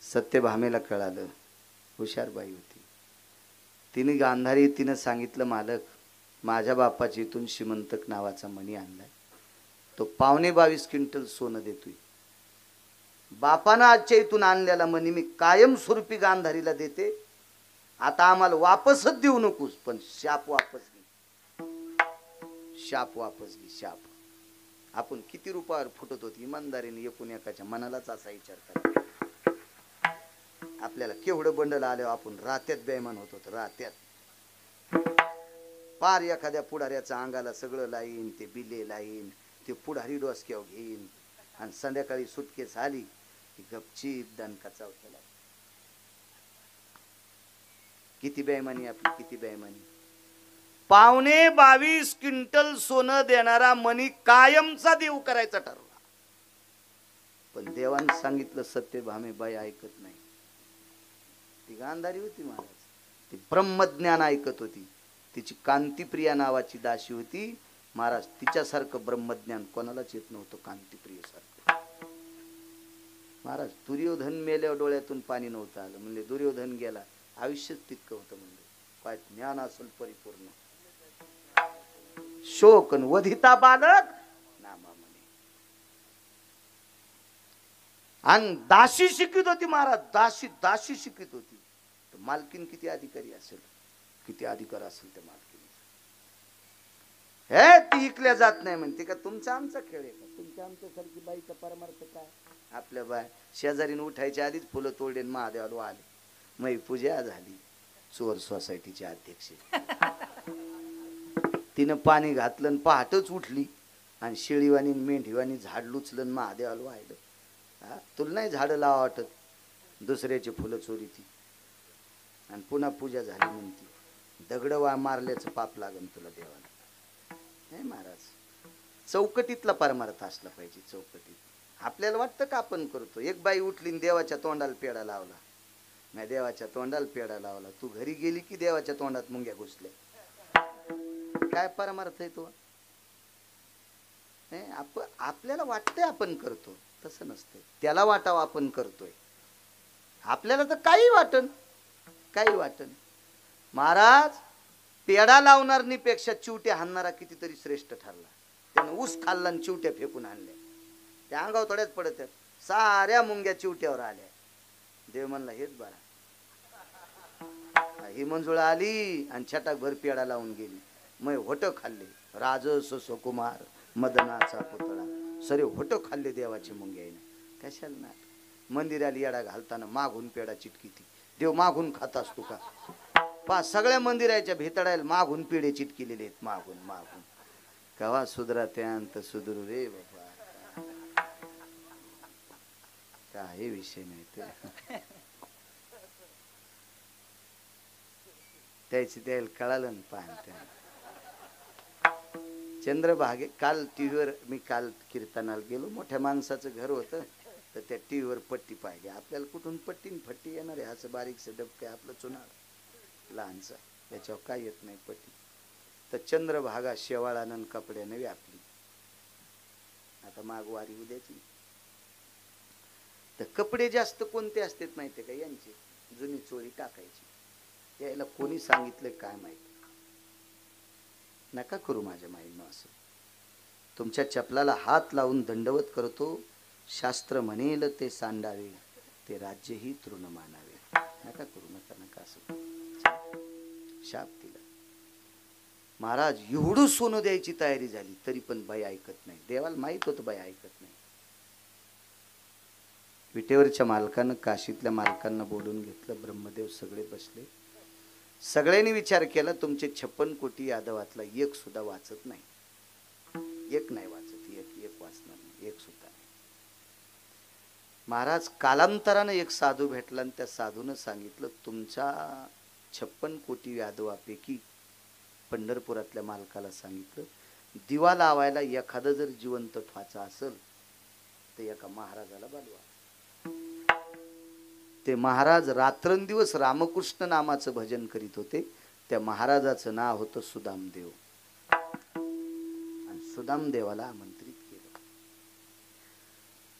सत्यभामेला कळालं, हुशार बाई होती. तिने गांधारी तिनं सांगितलं, मालक माझ्या बापाची इथून श्रीमंतक नावाचा मणी आणलाय. तो 22.5 क्विंटल सोनं देतोय. बापानं आजच्या इथून आणलेला मणी मी कायमस्वरूपी गांधारीला देते. आता आम्हाला वापसच देऊ नकोस, पण शाप वापस घे. शाप वापस घे. शाप. आपण किती रुपयावर फुटत होती इमानदारीने, एकूण एकाच्या मनालाच असा विचार करा. आपल्याला केवढं बंडल आलं, आपण रात्यात बेईमान होत होतो. रात्यात पार एखाद्या पुढाऱ्याचा अंगाला सगळं लाईन, ते बिले लाईन, ते पुढारी डोसक्यावर घेईन, आणि संध्याकाळी सुटकेस आली की गपचीप दणका केला. किती बेईमानी आपली, किती बेईमानी. 22.5 क्विंटल सोनं देणारा मणी कायमचा देव करायचा ठरला. पण देवानं सांगितलं, सत्यभामे बाई ऐकत नाही. ती गांधारी होती महाराज. ती ब्रह्मज्ञान ऐकत होती. तिची कांतीप्रिया नावाची दासी होती महाराज. तिच्यासारखं ब्रह्मज्ञान कोणालाच येत नव्हतं, कांतीप्रिय सारखं. महाराज दुर्योधन मेल्यावर डोळ्यातून पाणी नव्हतं आलं. म्हणले दुर्योधन गेला, आयुष्यच तितकं होतं. म्हणले काय ज्ञान असेल परिपूर्ण. शोक वधिता बालक नामा म्हणे. आणि दासी शिकित होती महाराज. दासी शिकित होती. तर मालकीन किती अधिकारी असेल, किती अधिकार असेल त्या मालकीन. हे ती इकल्या जात नाही म्हणते का. तुमचा आमचा खेळ आहे का. तुमच्या आमच्यासारखी बाईचा परमार्थ काय. आपल्या बाय शेजारीने उठायच्या आधीच फुलं तोडले, महादेवाला आले, मै पूजा झाली. चोर सोसायटीचे अध्यक्ष. तिनं पाणी घातलं आणि पहाटच उठली आणि शेळीवानी मेंढीवानी झाड लुचलं, महादेवाला वाहिलं. हा, तुला नाही झाडं लावा वाटत, दुसऱ्याचे फुलं चोरी ती. आणि पुन्हा पूजा झाली म्हणती. दगड मारल्याचं पाप लागन तुला देवाला. नाही महाराज, चौकटीतला परमार्थ असला पाहिजे. चौकटीत आपल्याला वाटतं का आपण करतो. एक बाई उठली देवाच्या तोंडाला पेढा लावला. मी देवाच्या तोंडाला पेढा लावला. तू घरी गेली की देवाच्या तोंडात मुंग्या घुसल्या. काय परमार्थ आहे तो. आपल्याला वाटतंय आपण करतो, तसं नसतंय. त्याला वाटावं आपण करतोय. आपल्याला तर काही वाटन, काही वाटन. महाराज पेढा लावणारनीपेक्षा चिवट्या हाणणारा कितीतरी श्रेष्ठ ठरला. त्यानं ऊस खाल्ला आणि चिवट्या फेकून आणल्या. त्या अंगावर थोड्याच पडत आहेत. साऱ्या मुंग्या चिवट्यावर आल्या. देव म्हणला हेच बरा. ही मंजुळा आली आणि छटाक भर पेढा लावून गेली. मग होट खाल्ले. राजस सुकुमार मदनाचा पुतळा सरे होट खाल्ले देवाचे मुंग्याने. कशाला ना मंदिराला येडा घालताना मागून पेढा चिटकीती. देव मागून खात असतो का. सगळ्या मंदिराच्या भितडायला मागून पेढे चिटकिलेले आहेत. मागून मागून कवा सुधरा त्यांत सुधरू रे बाबा. काही विषय नाही ते. त्याची त्याला कळालं ना. पाहते चंद्रभागे काल टीव्हीवर मी काल कीर्तनाला गेलो. मोठ्या माणसाचं घर होतं, तर त्या टीव्हीवर पट्टी पाहिली. आपल्याला कुठून पट्टी फट्टी येणार आहे. असं बारीकचं डबकं आपलं चुनार लहानसा, त्याच्यावर काय येत नाही पट्टी. तर चंद्रभागा शेवाळानं कपड्याने व्यापली. आता मागवारी उद्याची. तर कपडे जास्त कोणते असतात माहितीये का यांचे. जुनी चोरी टाकायची. यायला कोणी सांगितलं काय माहिती. नका करू माझ्या माईनं असं. तुमच्या चपलाला हात लावून दंडवत करतो. शास्त्र म्हणेल ते सांडावे, ते राज्यही तृण मानावे. नका करू, नका नका असं. शाप दिला. महाराज एवढं सोनं द्यायची तयारी झाली तरी पण बाई ऐकत नाही. देवाला माहित होतं बाई ऐकत नाही. विटेवरच्या मालकानं काशीतल्या मालकांना बोलून घेतलं. ब्रह्मदेव सगळे बसले. सगळ्यांनी विचार केला तुमचे 56 कोटी यादवातला एक सुद्धा वाचत नाही. एक नाही वाचत, एक वाचणार नाही, एक सुद्धा नाही. महाराज कालांतरानं एक साधू भेटला आणि त्या साधूनं सांगितलं तुमच्या 56 कोटी यादवापैकी पंढरपुरातल्या मालकाला सांगितलं दिवा लावायला एखादं जर जिवंत ठवाचा असेल तर एका महाराजाला बोलवा. ते महाराज रात्रंदिवस रामकृष्ण नामाचं भजन करीत होते. त्या महाराजाचं नाव होतं सुदामदेव. आणि सुदामदेवाला आमंत्रित केलं.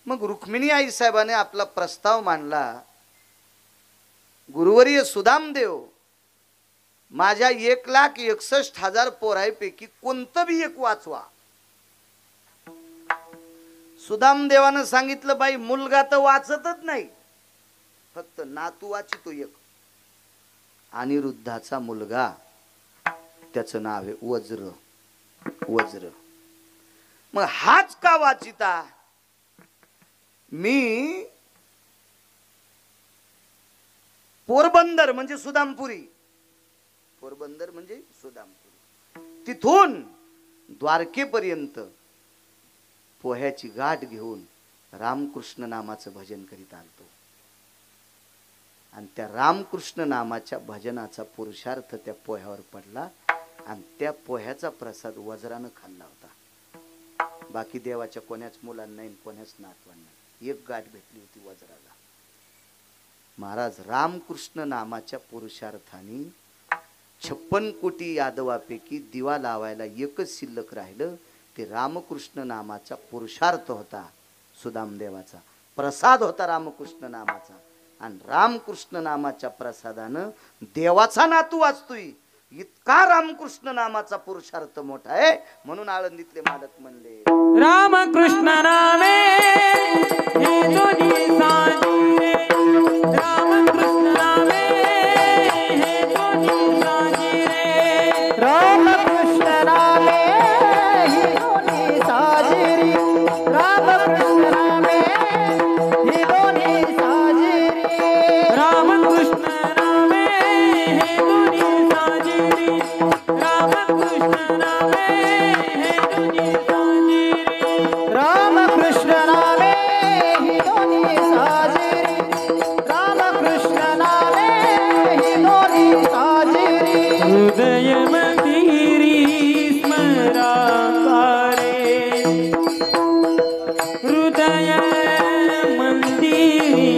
मग रुक्मिणी आई साहेबाने आपला प्रस्ताव मांडला, गुरुवर्य सुदामदेव, माझ्या 1,61,000 पोरांपैकी कोणतं बी एक वाचवा. सुदामदेवानं सांगितलं बाई मुलगा तर वाचतच नाही, फक्त नातू वाचितो एक. अनिरुद्धाचा मुलगा, त्याचं नाव आहे वज्र. वज्र मग हाच का वाचिता. मी पोरबंदर म्हणजे सुदामपुरी, पोरबंदर म्हणजे सुदामपुरी, तिथून द्वारकेपर्यंत पोह्याची गाठ घेऊन रामकृष्ण नामाचं भजन करीत आलतो. आणि त्या रामकृष्ण नामाच्या भजनाचा पुरुषार्थ त्या पोह्यावर पडला आणि त्या पोह्याचा प्रसाद वज्रानं खाल्ला होता. बाकी देवाच्या कोण्याच मुलांना नाही, कोण्याच नातवांना नाही. एक गाठ भेटली होती वज्राला. महाराज रामकृष्ण नामाच्या पुरुषार्थाने 56 कोटी यादवापैकी दिवा लावायला एकच शिल्लक राहिलं. ते रामकृष्ण नामाचा पुरुषार्थ होता, सुदामदेवाचा प्रसाद होता रामकृष्ण नामाचा. आणि रामकृष्ण नामाच्या प्रसादानं देवाचा नातू वाचतोय. इतका रामकृष्ण नामाचा पुरुषार्थ मोठा आहे. म्हणून आळंदीतले मालक म्हणले रामकृष्ण नामे हे दोन्ही साजी रे. रामकृष्ण नामे हे दोन्ही साजी रे. रामकृष्ण नामे हे दोन्ही साजी रे. रामकृष्ण नामे हे दोन्ही साजी रे. रामकृष्ण नामे हे दोन्ही साजी रे. रामकृष्ण नामे हे दोन्ही साजी रे. रामकृष्ण नामे हे दोन्ही साजी रे. रामकृष्ण नामे हे दोन्ही साजी रे. हृदय मंदिरी स्मरा करे. हृदय मंदिरी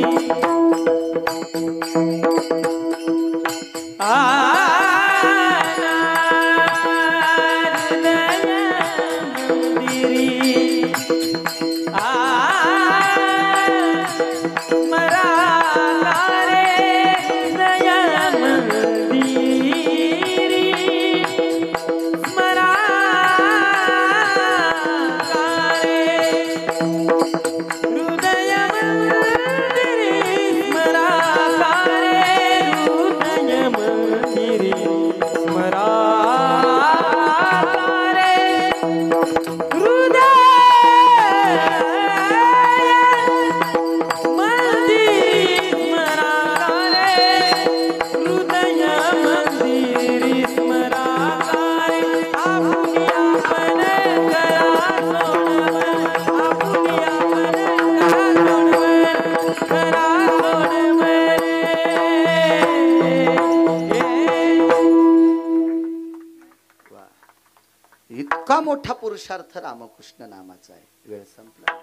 इतका मोठा पुरुषार्थ रामकृष्ण नामाचा आहे. वेळ संपला.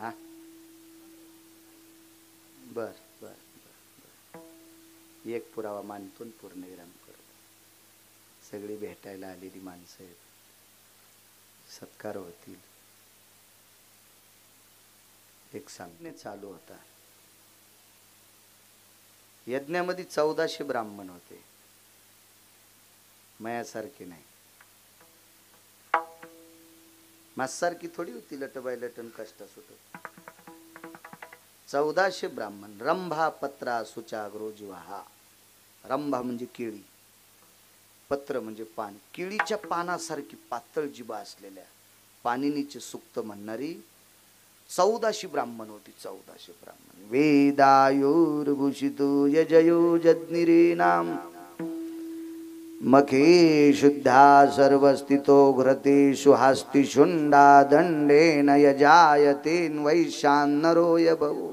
हा बर बर बर. एक पुरावा मानतो पूर्णविराम करतो. सगळी भेटायला आलेली माणसं आहेत, सत्कार होतील. एक सांगणे चालू होता. यज्ञामध्ये 1400 ब्राह्मण होते, मायासारखे नाही. माझसारखी थोडी होती लटबाई लटन कष्ट सुट. 1400 ब्राह्मण. रंभा पत्रा सुचाग्रो जिवाहा. रंभा म्हणजे केळी, पत्र म्हणजे पान. केळीच्या पानासारखी पातळ जिभा असलेल्या, पाणिनीचे सूक्त म्हणणारी 1400 ब्राह्मण होती, 1400 ब्राह्मण. वेदायुर्भूषितो यजयो जज्ञिरेणाम मखे शुद्धा सर्वस्थितो घृतेषु हास्ति शुंडा दंडेन यजायतेन वैशान्नरो यभवो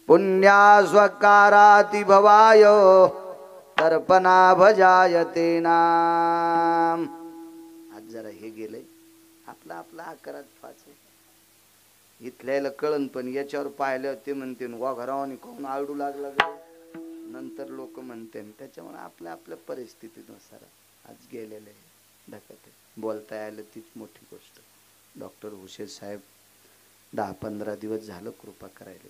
पुण्या स्वकाराति भवाय तर्पणा भजायते नाम. आज जरा हे गेले आपला आपला आकारात फाच इथल्याला कळन, पण याच्यावर पाहिलं ते म्हणते वा घरावानी कोण आरडू लागला नंतर लोक म्हणते. त्याच्यामुळे आपल्या आपल्या परिस्थितीनुसार आज गेलेले ढकत बोलता आलं तीच मोठी गोष्ट. डॉक्टर हुशे साहेब 10-15 दिवस झालं कृपा करायला.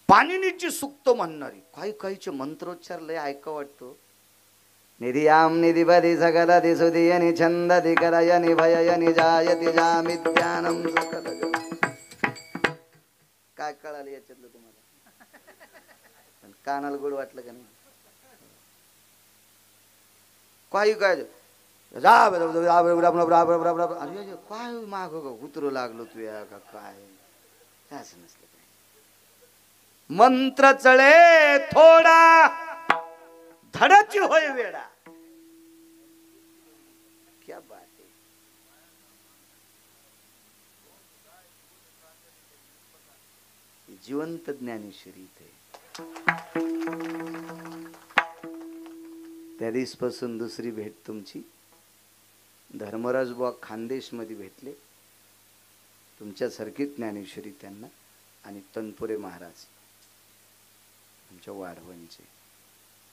पाणिनीची सुक्त म्हणणारी काही काहीचे मंत्रोच्चार लय ऐका वाटतो. निधियाम निधिपदी सकल दिसुदियनि छंददि करयनि भययनि जायति जामित्यानं सकल. काय कळालं याच्यातलं तुम्हाला? पण कानाला गोड वाटलं का नाही? काही काय काय माग उतरू लागलो तू या का काय असं नसलं. मंत्र चळे थोडा धडची होय वेडा. क्या बात है. जिवंत ज्ञानेश्वरी इथे. त्या दिवसपासून दुसरी भेट तुमची धर्मराज बुवा खानदेश मध्ये भेटले. तुमच्यासारखी ज्ञानेश्वरी त्यांना आणि तनपुरे महाराज आमच्या वाढवणचे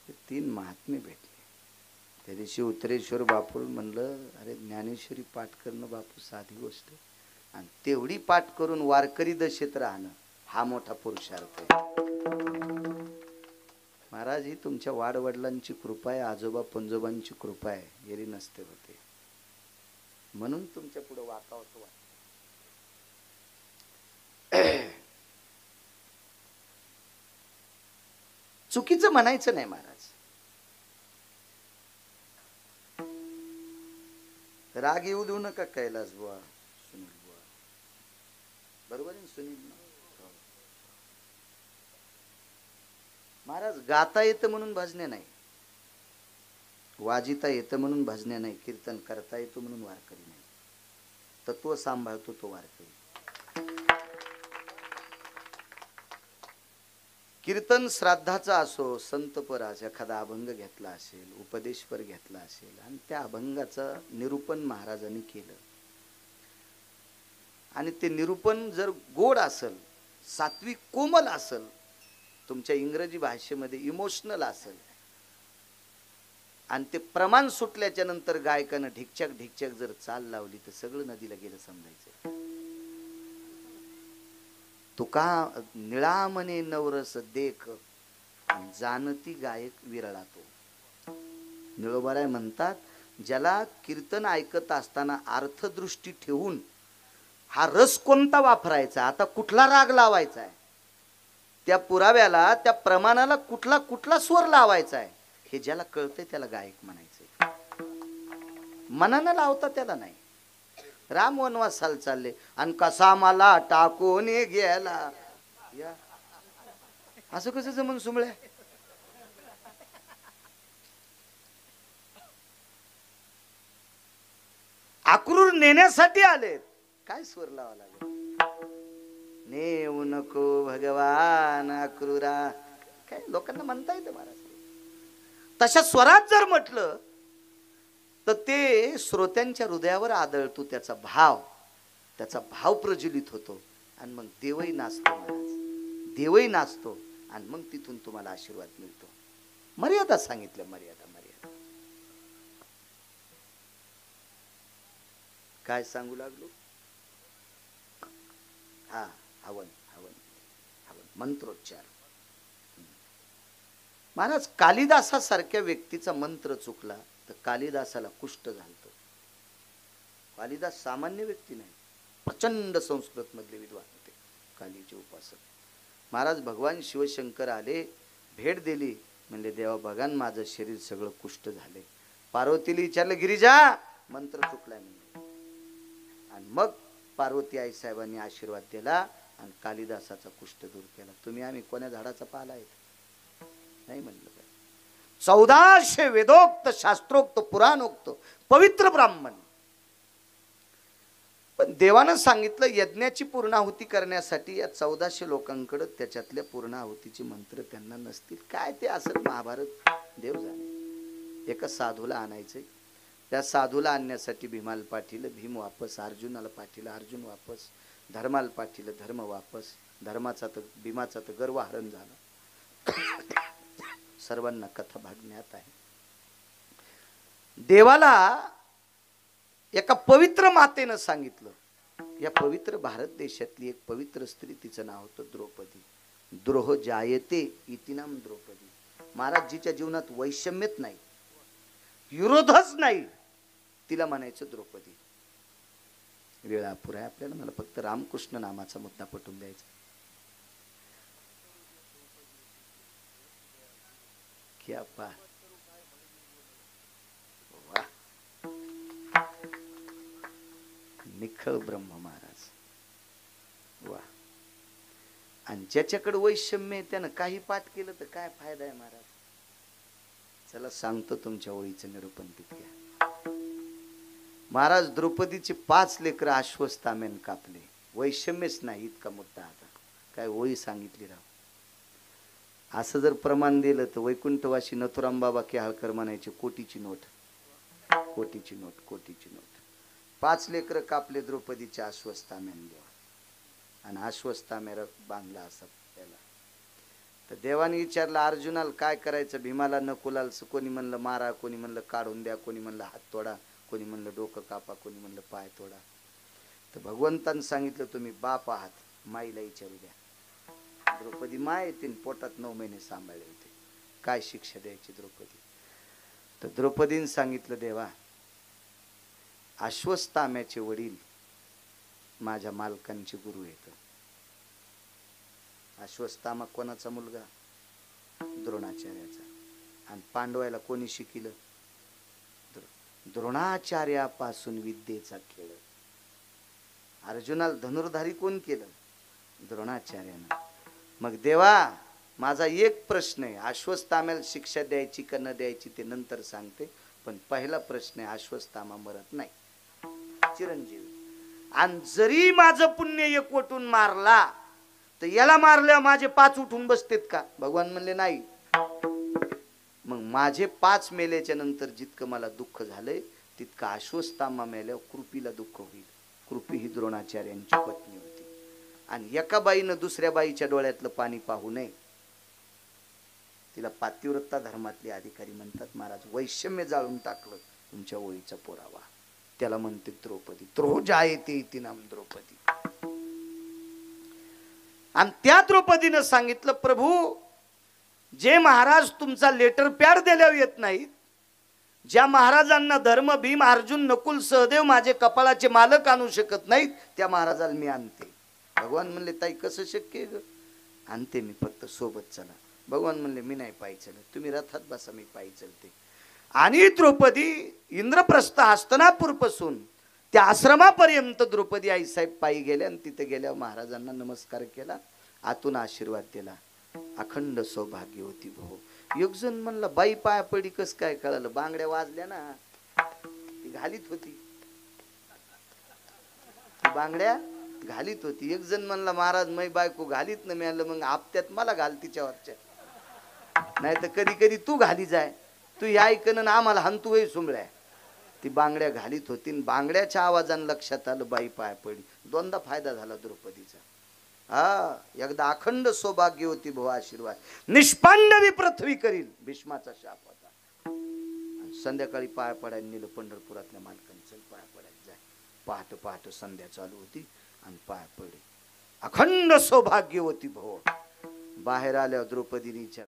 हे 3 महात्मे भेटले. त्या दिवशी उत्तरेश्वर बापू म्हणलं अरे ज्ञानेश्वरी पाठ करणं बापू साधी गोष्ट आणि तेवढी पाठ करून वारकरी दशेत राहणं हा मोठा पुरुषार्थ आहे. महाराज ही तुमच्या वाडवडिलांची कृपा आहे, आजोबा पंजोबांची कृपा आहे. येरी नसते होते म्हणून तुमच्या पुढे वाकावत वाटत. चुकीचं म्हणायचं नाही महाराज. राग येऊ देऊ नका कैलास बुवा, सुनील बुवा. बरोबर आहे सुनील? महाराज गाता येतं म्हणून भजने नाही, वाजिता येतं म्हणून भजने नाही, कीर्तन करता येतो म्हणून वारकरी नाही. तत्व सांभाळतो तो वारकरी. कीर्तन श्राद्धाचा असो, संतपरास एखादा अभंग घेतला असेल, उपदेशपर घेतला असेल आणि त्या अभंगाचं निरूपण महाराजांनी केलं आणि ते निरूपण जर गोड असेल, सात्विक कोमल असेल, तुमच्या इंग्रजी भाषेमध्ये इमोशनल असेल आणि ते प्रमाण सुटल्याच्या नंतर गायकानं ढिकचक ढिकचक जर चाल लावली तर सगळं नदीला गेलं समजायचं. तुका निळा म्हणे नवरस देख जानती गायक विरळा तो. निळोबाराय म्हणतात ज्याला कीर्तन ऐकत असताना अर्थदृष्टी ठेवून हा रस कोणता वापरायचा, आता कुठला राग लावायचा आहे, त्या पुराव्याला त्या प्रमाणाला कुठला कुठला स्वर लावायचा आहे हे ज्याला कळतंय त्याला गायक म्हणायचंय. मनानं लावता त्याला नाही. राम वनवासाला चालले आणि कसा मला टाकून गेला या असं कसं जमन सुमळ्या. अक्रूर नेण्यासाठी आले, काय स्वर लावा लागले. नेऊ नको भगवान अक्रूरा, काय लोकांना म्हणता येतं महाराज. तशा स्वरात जर म्हटलं तर ते श्रोत्यांच्या हृदयावर आदळतो, त्याचा भाव प्रज्वलित होतो आणि मग देवही नाचतो महाराज, देवही नाचतो आणि मग तिथून तुम्हाला आशीर्वाद मिळतो. मर्यादा सांगितलं, मर्यादा मर्यादा. काय सांगू लागलो? हा हवन हवन हवन मंत्रोच्चार. महाराज कालिदासासारख्या व्यक्तीचा मंत्र चुकला तर कालिदासाला कुष्ठ घालतो. कालिदास सामान्य व्यक्ती नाही, प्रचंड संस्कृत मधले विद्वान होते, कालीचे उपासक. महाराज भगवान शिवशंकर आले, भेट दिली, म्हणले देवा बघा माझं शरीर सगळं कुष्ठ झाले. पार्वतीला विचारलं गिरिजा मंत्र चुकलाय म्हणले. आणि मग पार्वती आई साहेबांनी आशीर्वाद दिला आणि कालिदासाचा कुष्ठ दूर केला. तुम्ही आम्ही कोण्या झाडाचा पाला आहे नाही म्हणलं काय. 1400 वेदोक्त शास्त्रोक्त पुराणोक्त पवित्र ब्राह्मण. पण देवानं सांगितलं यज्ञाची पूर्णाहुती करण्यासाठी या 1400 लोकांकडे त्याच्यातल्या पूर्णाहुतीचे मंत्र त्यांना नसतील. काय ते असं महाभारत देव जाणे. एका साधूला आणायचंय. त्या साधूला आणण्यासाठी भीमाला पाठीलं, भीम वापस. अर्जुनाला पाठीलं, अर्जुन वापस. धर्माला पाठीलं, धर्म वापस. धर्माचा तर भीमाचा तर गर्व हरण झाला. सर्वांना कथा भागण्यात आहे. देवाला एका पवित्र मातेनं सांगितलं. या पवित्र भारत देशातली एक पवित्र स्त्री, तिचं नाव होतं द्रौपदी. द्रोह जायते इति नाम द्रौपदी. महाराज जिच्या जीवनात वैषम्यच नाही, विरोधच नाही, तिला म्हणायचं द्रौपदी. वेळ अपुरा आहे आपल्याला. मला फक्त रामकृष्ण नामाचा मुद्दा पटवून द्यायचा. क्या बात. वाह. निखळ ब्रह्म महाराज. वा. आणि ज्याच्याकडे वैषम्य आहे त्यानं काही पाठ केलं तर काय फायदा आहे महाराज. चला सांगतो तुमच्या ओळीचं निरूपण तितक्या. महाराज द्रौपदीचे 5 लेकर अश्वत्थाम्याने कापले. वैषम्यच नाही इतका मुद्दा. आता काय ओळी सांगितली राव. असं जर प्रमाण दिलं तर वैकुंठवासी नथुराम बाबा केहाळकर म्हणायचे कोटीची नोट, कोटीची नोट, कोटीची नोट. 5 लेकर कापले द्रौपदीच्या अश्वत्थाम्याने देवा. आणि अश्वत्थाम्याला बांधला असा त्याला. तर देवाने विचारलं अर्जुनाला काय करायचं. भीमाला नकुलाल. कोणी म्हणलं मारा, कोणी म्हणलं काढून द्या, कोणी म्हणलं हात तोडा, कोणी म्हणलं डोकं कापा, कोणी म्हणलं पाय तोडा. तर भगवंतानं सांगितलं तुम्ही बाप आहात, माईला विचारू द्या. द्रौपदी माय तीन पोटात 9 महिने सांभाळले होते. काय शिक्षा द्यायची द्रौपदी. तर द्रौपदीने सांगितलं देवा अश्वत्थाम्याचे वडील माझ्या मालकांचे गुरु आहेत. अश्वत्थामा कोणाचा मुलगा. द्रोणाचार्याचा. आणि पांडवायला कोणी शिकिलं. द्रोणाचार्यापासून विद्येचा खेळ. अर्जुनाला धनुर्धारी कोण केलं. द्रोणाचार्यानं. मग देवा माझा एक प्रश्न आहे. अश्वत्थाम्याला शिक्षा द्यायची का न द्यायची ते नंतर सांगते. पण पहिला प्रश्न आहे अश्वत्थामा मरत नाही, चिरंजीवी. आणि जरी माझं पुण्य एक वटून मारला तर याला मारल्यावर माझे 5 उठून बसतेत का. भगवान म्हणले नाही. मग माझे 5 मेल्याच्या नंतर जितकं मला दुःख झालंय तितकं अश्वत्थामा मेल्यावर कृपीला दुःख होईल. कृपी ही द्रोणाचार्यांची पत्नी होती. आणि एका बाईनं दुसऱ्या बाईच्या डोळ्यातलं पाणी पाहू नये. तिला पातिव्रता धर्मातले अधिकारी म्हणतात. महाराज वैषम्य जाळून टाकलं तुमच्या ओळीचा पुरावा. त्याला म्हणते द्रौपदी. द्रोह जायते इति नाम द्रौपदी. आणि त्या द्रौपदीनं सांगितलं प्रभू जे महाराज तुमचा लेटर पॅड दिल्यावर येत नाहीत, ज्या महाराजांना धर्म भीम अर्जुन नकुल सहदेव माझे कपाळाचे मालक आणू शकत नाहीत त्या महाराजाला मी आणते. भगवान म्हणले ताई कसं शक्य आहे ग. आणते मी, फक्त सोबत चला. भगवान म्हणले मी नाही पायी चलत, तुम्ही रथात बसा मी पायी चलते. आणि द्रौपदी इंद्रप्रस्थ हस्तनापूर पासून त्या आश्रमापर्यंत द्रौपदी आई साहेब पायी गेल्या. आणि तिथे गेल्यावर महाराजांना नमस्कार केला, आतून आशीर्वाद दिला. अखंड सौभाग्य होती भो. एक जण म्हणला बाई पाया पडी कस काय कळालं. बांगड्या वाजल्या ना, ती घालीत होती, ती बांगड्या घालीत होती. एक जण म्हणला महाराज मै बायको घालीत ना. मिळालं मग आपत्यात मला घाल तिच्यावरच्या, नाही तर कधी कधी तू घाली जाय. तू या ऐकन आम्हाला हंतू वय सुंबळ्या. ती बांगड्या घालीत होती. बांगड्याच्या आवाजानं लक्षात आलं बाई पाय पडी. 2दा फायदा झाला द्रौपदीचा. हा एकदा अखंड सौभाग्य होती भाऊ आशीर्वाद. निष्पांडवी पृथ्वी करील भीष्माचा शाप होता. संध्याकाळी पाय पडायला नेलं पंढरपुरातल्या मालकांचं. पाय पडायला जाय. पहाट पहाट संध्या चालू होती आणि पाय पडे. अखंड सौभाग्य होती भाऊ. बाहेर आल्यावर द्रौपदीने